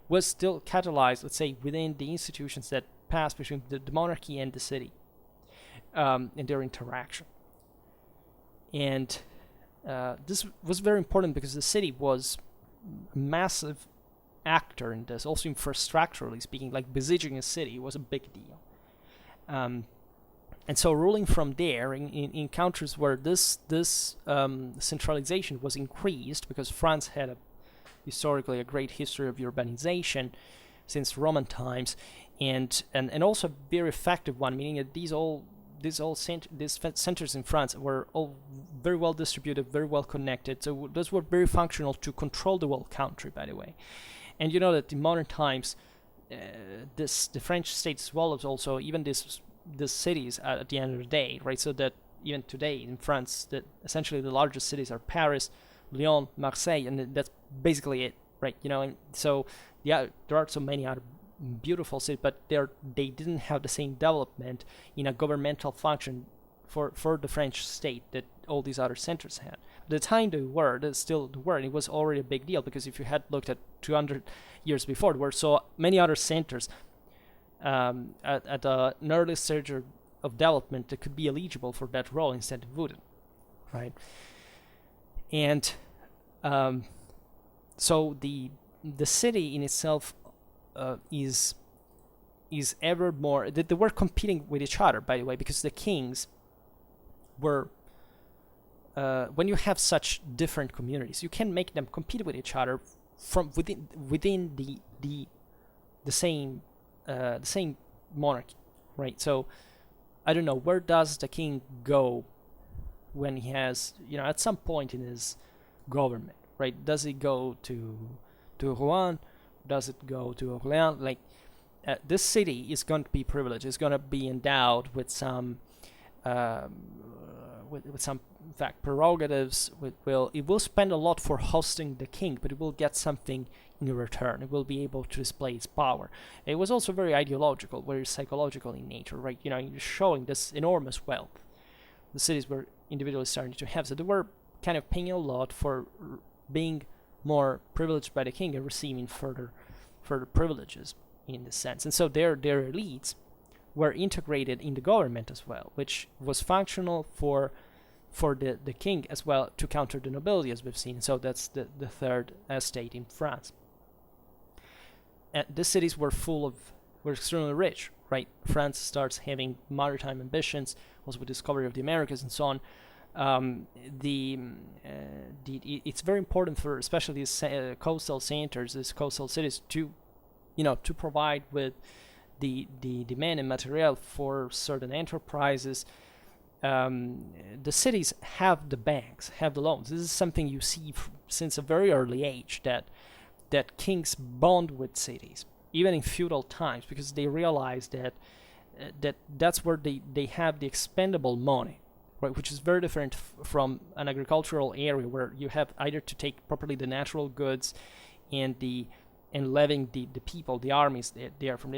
was still catalyzed, let's say, within the institutions that passed between the monarchy and the city, in their interaction. And this was very important because the city was a massive actor in this, also infrastructurally speaking, like besieging a city was a big deal. And so ruling from there in countries where this centralization was increased, because France had historically a great history of urbanization since Roman times, and also a very effective one, meaning that these centers in France were all very well distributed, very well connected. So those were very functional to control the whole country, by the way. And you know that in modern times, the French state as well as also even these cities at the end of the day, right? So that even today in France, that essentially the largest cities are Paris, Lyon, Marseille, and that's basically it, right? You know, and so yeah, there are so many other beautiful cities, but they didn't have the same development in a governmental function for the French state that all these other centers had. At the time they were, and it was already a big deal, because if you had looked at 200 years before, there were so many other centers at an early stage of development that could be eligible for that role, instead it wouldn't, right? And so the city in itself is ever more. They were competing with each other, by the way, because the kings were. When you have such different communities, you can make them compete with each other from within the same monarchy, right? So I don't know, where does the king go when he has, at some point in his government, right? Does he go to Rouen? Does it go to Orleans? Like, this city is going to be privileged. It's going to be endowed with some with some, in fact, prerogatives. It will spend a lot for hosting the king, but it will get something in return. It will be able to display its power. It was also very ideological, very psychological in nature, right? You're showing this enormous wealth the cities were individually starting to have. So they were kind of paying a lot for being more privileged by the king and receiving further privileges in this sense. And so their elites were integrated in the government as well, which was functional for the king as well, to counter the nobility, as we've seen. So that's the third estate in France. And the cities were extremely rich, right? France starts having maritime ambitions, also with discovery of the Americas and so on. It's very important for especially these coastal centers, these coastal cities, to provide with the demand and material for certain enterprises. The cities have the banks, have the loans. This is something you see since a very early age, that kings bond with cities, even in feudal times, because they realize that's where they have the expendable money, right? Which is very different from an agricultural area where you have either to take properly the natural goods and levying the people, the armies there from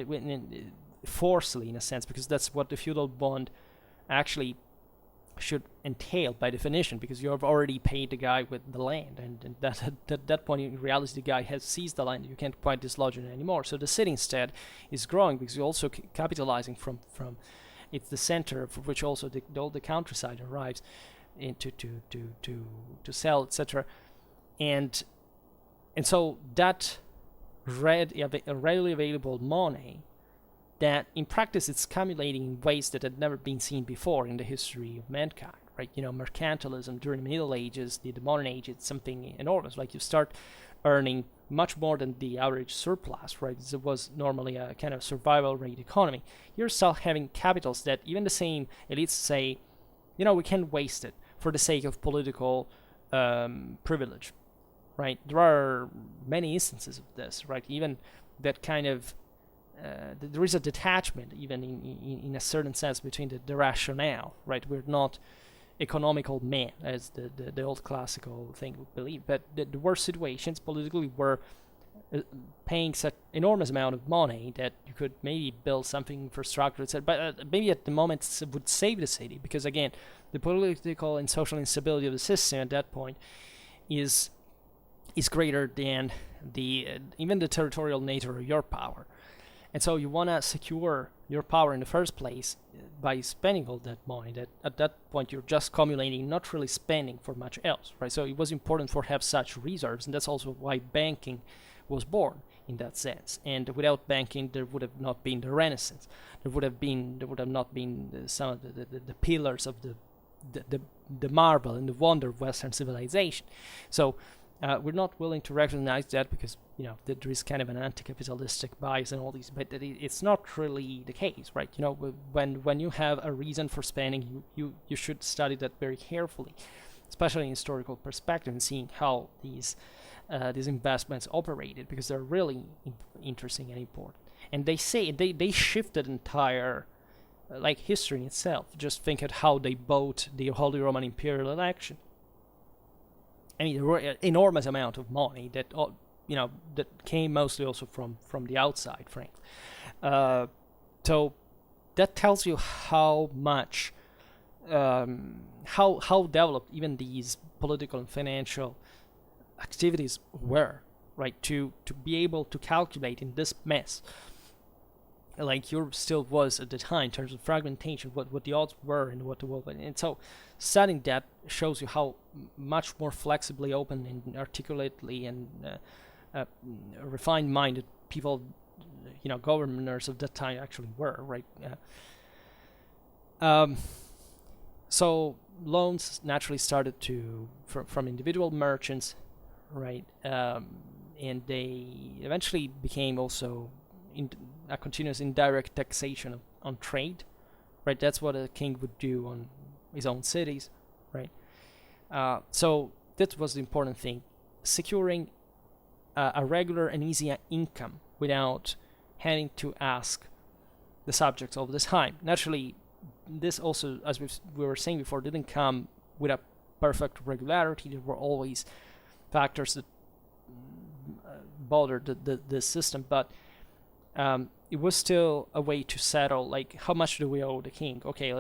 forcibly, in a sense, because that's what the feudal bond actually should entail by definition, because you have already paid the guy with the land, and at that point in reality the guy has seized the land. You can't quite dislodge it anymore. So the city instead is growing, because you're also capitalizing from it's the center from which also all the countryside arrives into to sell, etc. And so that readily available money, that in practice it's accumulating in ways that had never been seen before in the history of mankind, right? Mercantilism during the Middle Ages, the modern age, it's something enormous. Like, you start earning much more than the average surplus, right? It was normally a kind of survival rate economy. You're still having capitals that even the same elites say, we can't waste it for the sake of political privilege, right? There are many instances of this, right? Even that kind of there is a detachment, even in a certain sense, between the rationale, right? We're not economical men, as the old classical thing would believe, but there were situations politically where paying such enormous amount of money that you could maybe build something infrastructure, etc. But maybe at the moment it would save the city, because again, the political and social instability of the system at that point is greater than even the territorial nature of your power. And so you want to secure your power in the first place by spending all that money. That at that point you're just accumulating, not really spending for much else, right? So it was important for have such reserves, and that's also why banking was born in that sense. And without banking, there would have not been the Renaissance. There would have not been some of the pillars of the marble and the wonder of Western civilization. So we're not willing to recognize that because there is kind of an anti-capitalistic bias and all these, but it's not really the case, right? When you have a reason for spending, you should study that very carefully, especially in historical perspective, and seeing how these investments operated, because they're really interesting and important. And they say they shifted entire history in itself. Just think at how they bought the Holy Roman Imperial election. I mean, there were an enormous amount of money that that came mostly also from the outside, frankly. So that tells you how much, how developed even these political and financial activities were, right? To be able to calculate in this mess, like Europe still was at the time in terms of fragmentation, what the odds were and what the world, and so studying that shows you how much more flexibly, open and articulately and refined-minded people, governors of that time actually were, right? So loans naturally started from individual merchants, right? And they eventually became also a continuous indirect taxation on trade, right? That's what a king would do on his own cities, right? So that was the important thing, securing a regular and easy income without having to ask the subjects all the time. Naturally, this also, as we were saying before, didn't come with a perfect regularity. There were always factors that bothered the system, but it was still a way to settle, how much do we owe the king? Okay,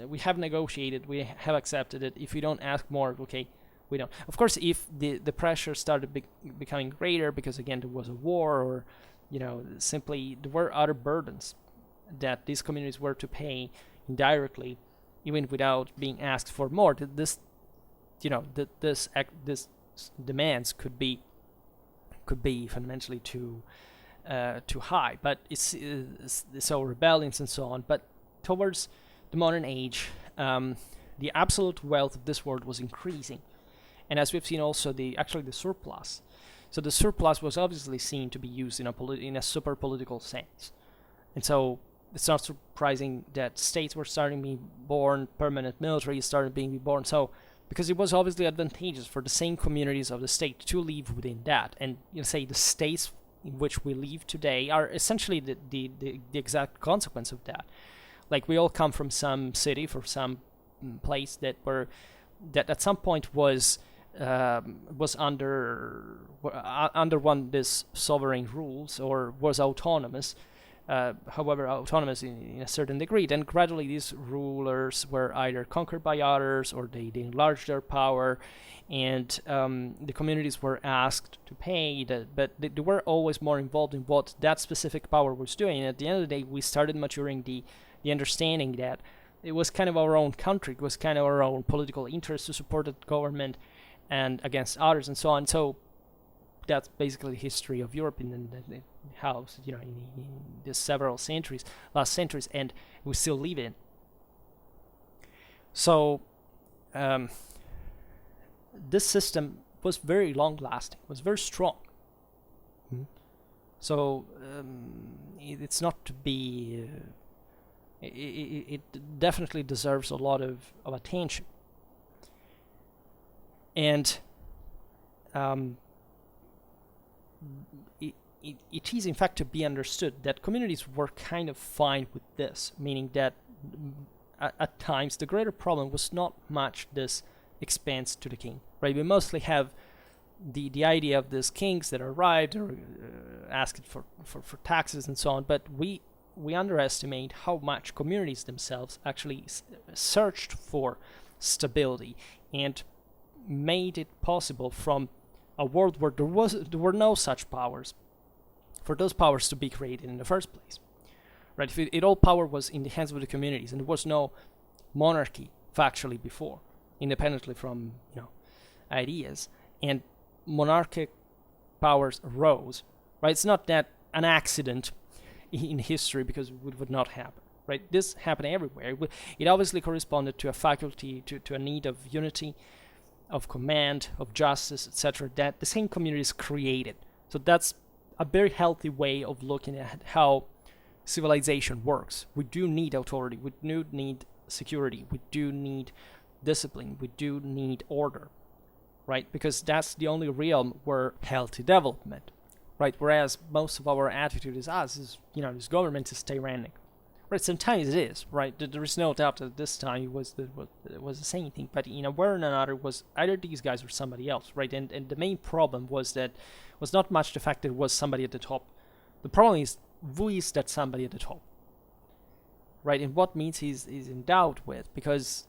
we have negotiated, we have accepted it. If we don't ask more, okay, we don't. Of course, if the pressure started becoming greater because, again, there was a war, or simply there were other burdens that these communities were to pay indirectly, even without being asked for more. This demands could be fundamentally too high, but it's so rebellions and so on. But towards the modern age, the absolute wealth of this world was increasing, and as we've seen also the surplus. So the surplus was obviously seen to be used in a super political sense, and so it's not surprising that states were starting being born, permanent military started being born. So because it was obviously advantageous for the same communities of the state to live within that, and say the states in which we live today are essentially the exact consequence of that. Like, we all come from some city, from some place that at some point was under this sovereign rules, or was autonomous. However, autonomous in a certain degree. Then gradually these rulers were either conquered by others, or they enlarged their power, and the communities were asked to pay, but they were always more involved in what that specific power was doing. And at the end of the day, we started maturing the understanding that it was kind of our own country, it was kind of our own political interest to support the government and against others and so on. So that's basically the history of Europe in the house, in the several last centuries, and we still live in. So this system was very long-lasting, was very strong. So it's not to be. It definitely deserves a lot of attention, and it is in fact to be understood that communities were kind of fine with this, meaning that at times the greater problem was not much this expense to the king, right? We mostly have the idea of these kings that arrived or asked for taxes and so on, but we underestimate how much communities themselves actually searched for stability and made it possible from a world where there were no such powers. For for those powers to be created in the first place, right? If it all power was in the hands of the communities and there was no monarchy factually before, independently from ideas, and monarchic powers rose, right? It's not that an accident in history, because it would not happen, right? This happened everywhere. It obviously corresponded to a faculty, to a need of unity, of command, of justice, etc., that the same communities created. So that's a very healthy way of looking at how civilization works. We do need authority, we do need security, we do need discipline, we do need order, right? Because that's the only realm where healthy development, right? Whereas most of our attitude is this government is tyrannic, right? Sometimes it is, right? There is no doubt that this time it was the same thing, but in a way or another was either these guys or somebody else, right? And the main problem was not much the fact that it was somebody at the top. The problem is, who is that somebody at the top, right? And what means he's endowed with, because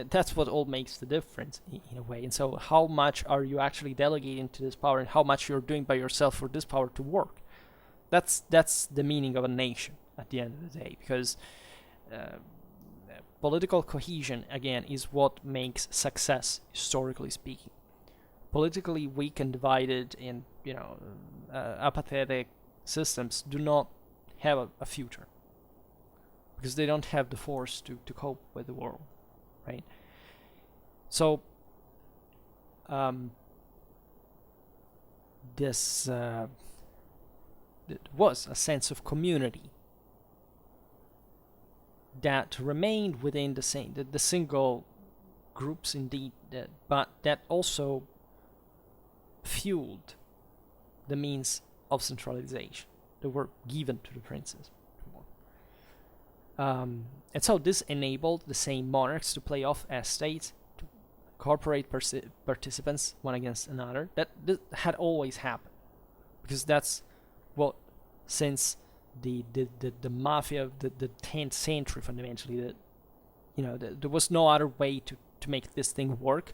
that's what all makes the difference in a way. And so how much are you actually delegating to this power, and how much you're doing by yourself for this power to work? That's the meaning of a nation at the end of the day, because political cohesion, again, is what makes success, historically speaking. Politically weak and divided and apathetic systems do not have a future, because they don't have the force to cope with the world, right? So this was a sense of community that remained within the single groups indeed, but that also fueled the means of centralization that were given to the princes. And so this enabled the same monarchs to play off as states, to corporate participants one against another. That had always happened, because that's what, since the mafia of the 10th century, fundamentally, there was no other way to make this thing work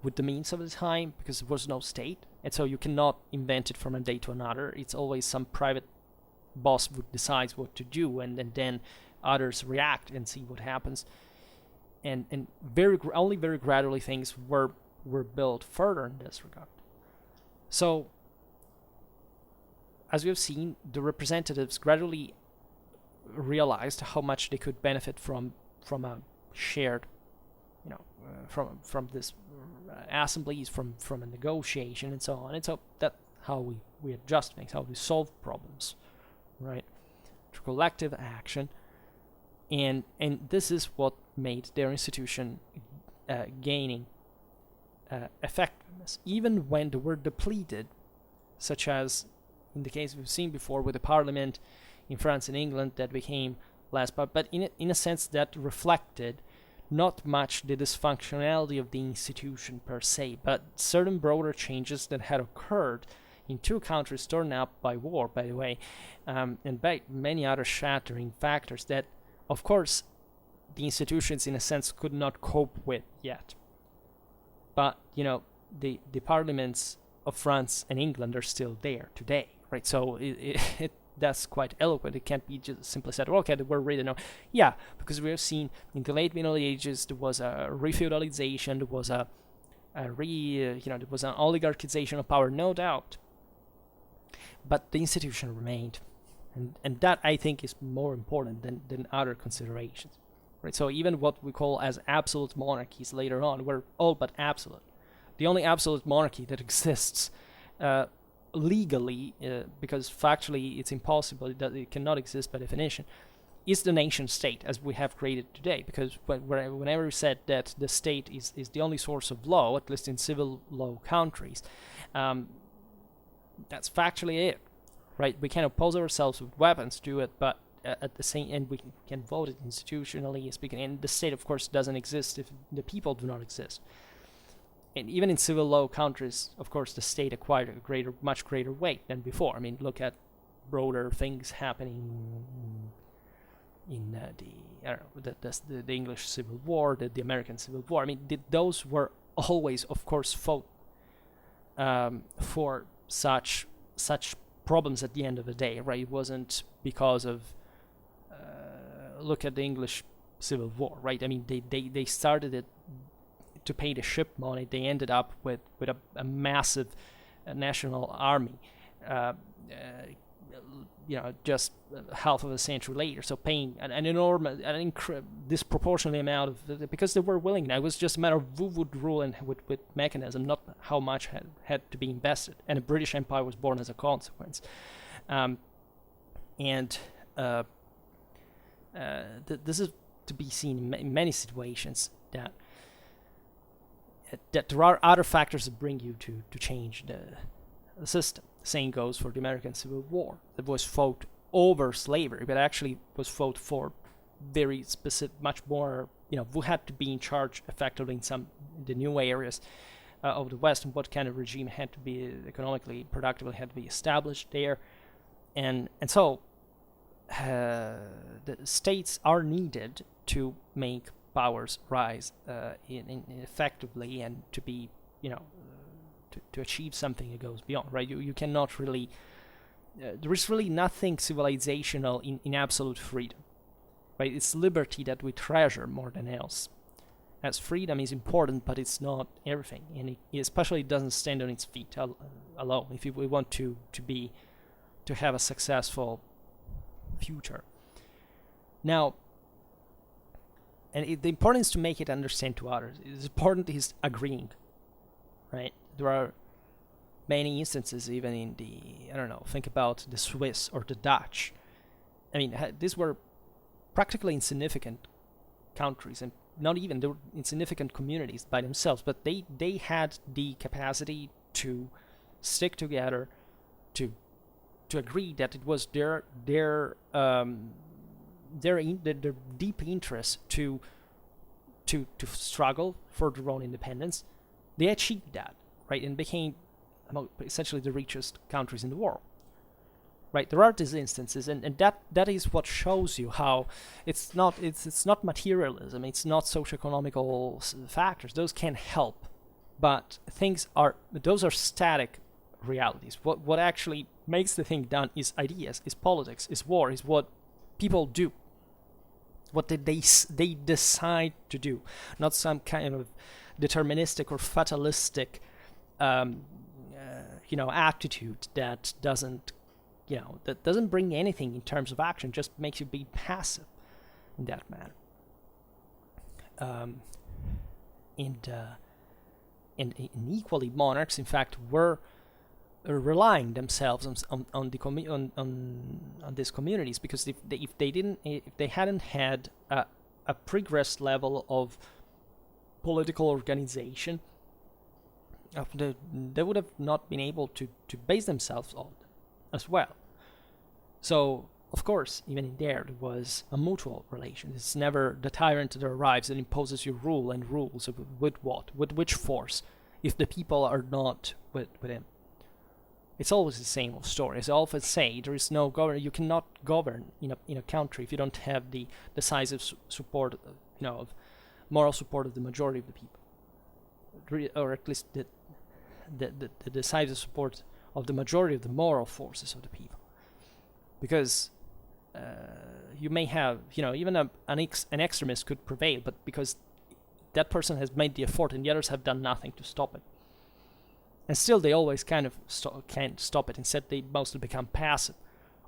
with the means of the time, because there was no state, and so you cannot invent it from a day to another. It's always some private boss who decides what to do, and then others react and see what happens. And only very gradually things were built further in this regard. So, as we have seen, the representatives gradually realized how much they could benefit from a shared, from this assemblies, from a negotiation, and so on. And so that's how we adjust things, how we solve problems, right? Through collective action, and this is what made their institution gaining effectiveness, even when they were depleted, such as in the case we've seen before with the parliament in France and England that became less, but in a sense that reflected not much the dysfunctionality of the institution per se, but certain broader changes that had occurred in two countries torn up by war, by the way, and by many other shattering factors that, of course, the institutions in a sense could not cope with yet. But, the parliaments of France and England are still there today, right? So that's quite eloquent. It can't be just simply said, okay, they were ready. No, yeah, because we have seen in the late Middle Ages there was a refeudalization, there was there was an oligarchization of power, no doubt. But the institution remained, and that I think is more important than other considerations, right? So even what we call as absolute monarchies later on were all but absolute. The only absolute monarchy that exists legally, because factually it's impossible, that it cannot exist by definition, is the nation state as we have created today. Because whenever we said that the state is the only source of law, at least in civil law countries, that's factually it, right? We can oppose ourselves with weapons to it, but at the same end we can vote it institutionally speaking, and the state of course doesn't exist if the people do not exist. And even in civil law countries, of course, the state acquired a much greater weight than before. I mean, look at broader things happening in the English Civil War, the American Civil War. I mean, those were always, of course, fought for such problems at the end of the day, right? It wasn't because of look at the English Civil War, right? I mean, they started it to pay the ship money. They ended up with a massive national army, just half of a century later. So paying an enormous, disproportionately amount of, because they were willing. Now it was just a matter of who would rule and with mechanism, not how much had to be invested. And the British Empire was born as a consequence. This is to be seen in many situations that there are other factors that bring you to change the system. The same goes for the American Civil War. That was fought over slavery, but actually was fought for very specific, much more, who had to be in charge effectively in the new areas of the West, and what kind of regime had to be economically, productively had to be established there. And so the states are needed to make powers rise in effectively, and to be, to achieve something that goes beyond, right? You cannot really, there is really nothing civilizational in absolute freedom, right? It's liberty that we treasure more than else. As freedom is important, but it's not everything, and it especially doesn't stand on its feet alone. If we want to have a successful future. Now, and the importance to make it understand to others, it's important is agreeing, right? There are many instances, even in think about the Swiss or the Dutch. I mean, these were practically insignificant countries, and not even, they were insignificant communities by themselves, but they had the capacity to stick together, to agree that it was their deep interest to struggle for their own independence. They achieved that, right, and became essentially the richest countries in the world. Right, there are these instances, and that is what shows you how it's not materialism, it's not socioeconomical factors. Those can help, but those are static realities. What actually makes the thing done is ideas, is politics, is war, is what people do, what they decide to do, not some kind of deterministic or fatalistic attitude that doesn't bring anything in terms of action, just makes you be passive in that matter. And equally, monarchs, in fact, were relying themselves on these communities, because if they hadn't had a progressed level of political organization, they would have not been able to base themselves on as well. So, of course, even in there was a mutual relation. It's never the tyrant that arrives and imposes your rule and rules with what, with which force, if the people are not with him. It's always the same old story. As I often say, there is no governor. You cannot govern in a country if you don't have the decisive support, of moral support of the majority of the people, or at least the decisive support of the majority of the moral forces of the people. Because you may have, even an extremist could prevail, but because that person has made the effort and the others have done nothing to stop it. And still they always kind of can't stop it. Instead, they mostly become passive.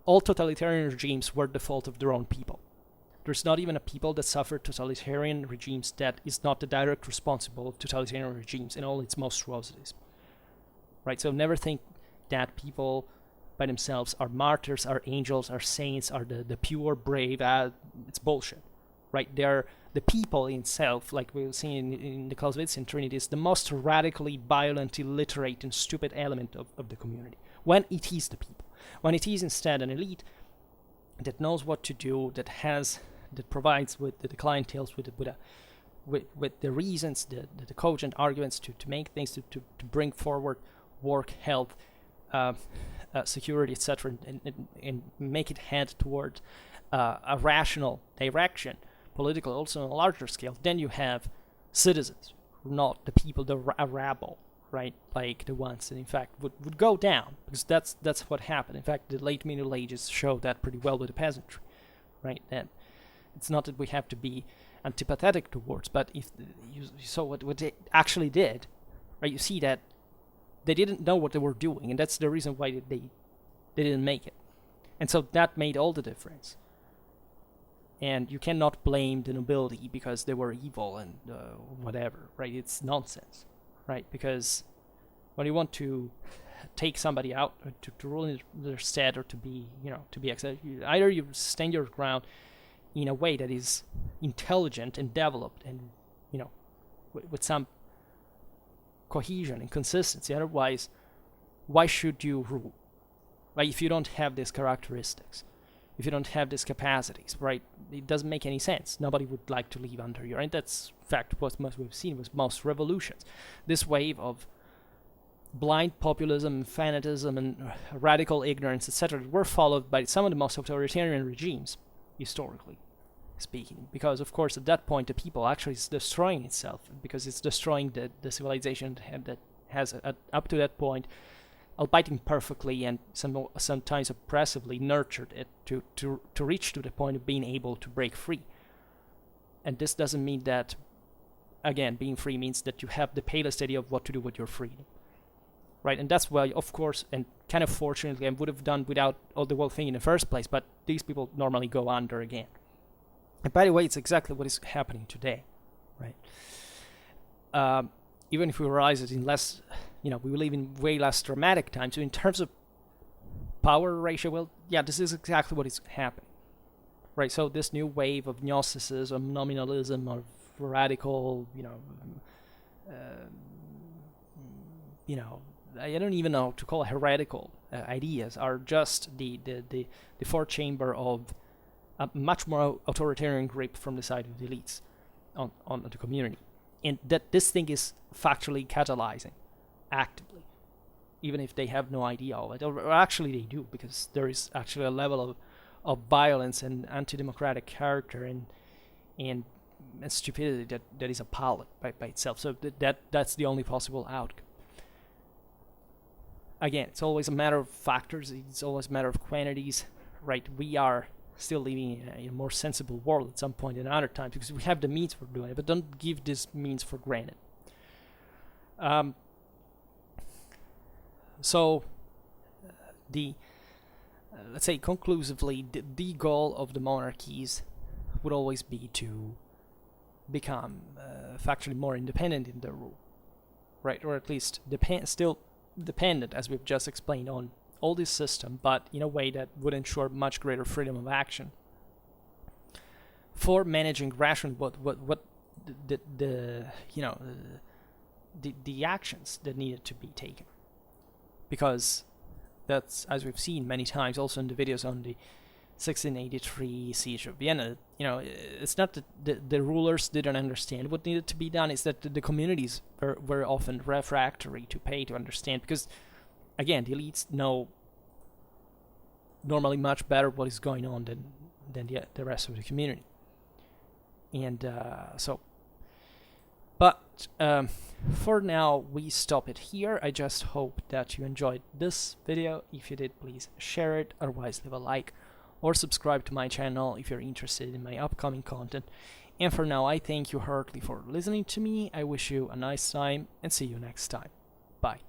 All totalitarian regimes were the fault of their own people. There's not even a people that suffered totalitarian regimes that is not the direct responsible of totalitarian regimes in all its monstrosities. Right? So never think that people by themselves are martyrs, are angels, are saints, are the pure, brave. It's bullshit. Right? They're the people in itself, like we'll see in the Clausewitzian Trinity, is the most radically violent, illiterate, and stupid element of the community. When it is the people. When it is instead an elite that knows what to do, that provides with the clienteles with the reasons, the cogent arguments to make things, to bring forward work, health, security, etc., and make it head toward a rational direction, political, also on a larger scale. Then you have citizens, not the people, a rabble, right? Like the ones that in fact would go down, because that's what happened. In fact, the late Middle Ages showed that pretty well with the peasantry, right? That it's not that we have to be antipathetic towards, but if you saw what they actually did, right? You see that they didn't know what they were doing, and that's the reason why they didn't make it. And so that made all the difference. And you cannot blame the nobility because they were evil and whatever, right? It's nonsense, right? Because when you want to take somebody out to rule in their stead, or to be, to be accepted, either you stand your ground in a way that is intelligent and developed, and with some cohesion and consistency. Otherwise, why should you rule, right? If you don't have these characteristics, if you don't have these capacities, right? It doesn't make any sense. Nobody would like to live under you, right? That's in fact what we've seen with most revolutions. This wave of blind populism, fanatism, and radical ignorance, etc., were followed by some of the most authoritarian regimes, historically speaking, because of course at that point the people actually is destroying itself, because it's destroying the civilization that has up to that point, albeit imperfectly and sometimes oppressively, nurtured it to reach to the point of being able to break free. And this doesn't mean that, again, being free means that you have the palest idea of what to do with your freedom, right? And that's why, of course, and kind of fortunately, I would have done without all the whole thing in the first place, but these people normally go under again. And by the way, it's exactly what is happening today, right? Even if we realize it in less, we live in way less dramatic times. So in terms of power ratio, well, yeah, this is exactly what is happening, right? So this new wave of Gnosticism, nominalism, or radical, I don't even know to call it heretical ideas, are just the fourth chamber of a much more authoritarian grip from the side of the elites on the community. And that this thing is factually catalyzing actively, even if they have no idea of it, or actually they do, because there is actually a level of violence and anti-democratic character and stupidity that is appalling by itself. So that's the only possible outcome. Again, it's always a matter of factors, it's always a matter of quantities, right? We are still living in a more sensible world at some point in other times, because we have the means for doing it, but don't give this means for granted. So let's say conclusively, the goal of the monarchies would always be to become factually more independent in their rule, right? Or at least still dependent, as we've just explained, on all this system, but in a way that would ensure much greater freedom of action for managing rationally what the actions that needed to be taken. Because that's, as we've seen many times also in the videos on the 1683 siege of Vienna, it's not that the rulers didn't understand what needed to be done, it's that the communities were often refractory to pay to understand, because again, the elites know normally much better what is going on than the rest of the community. And but for now, we stop it here. I just hope that you enjoyed this video. If you did, please share it. Otherwise, leave a like or subscribe to my channel if you're interested in my upcoming content. And for now, I thank you heartily for listening to me. I wish you a nice time and see you next time. Bye.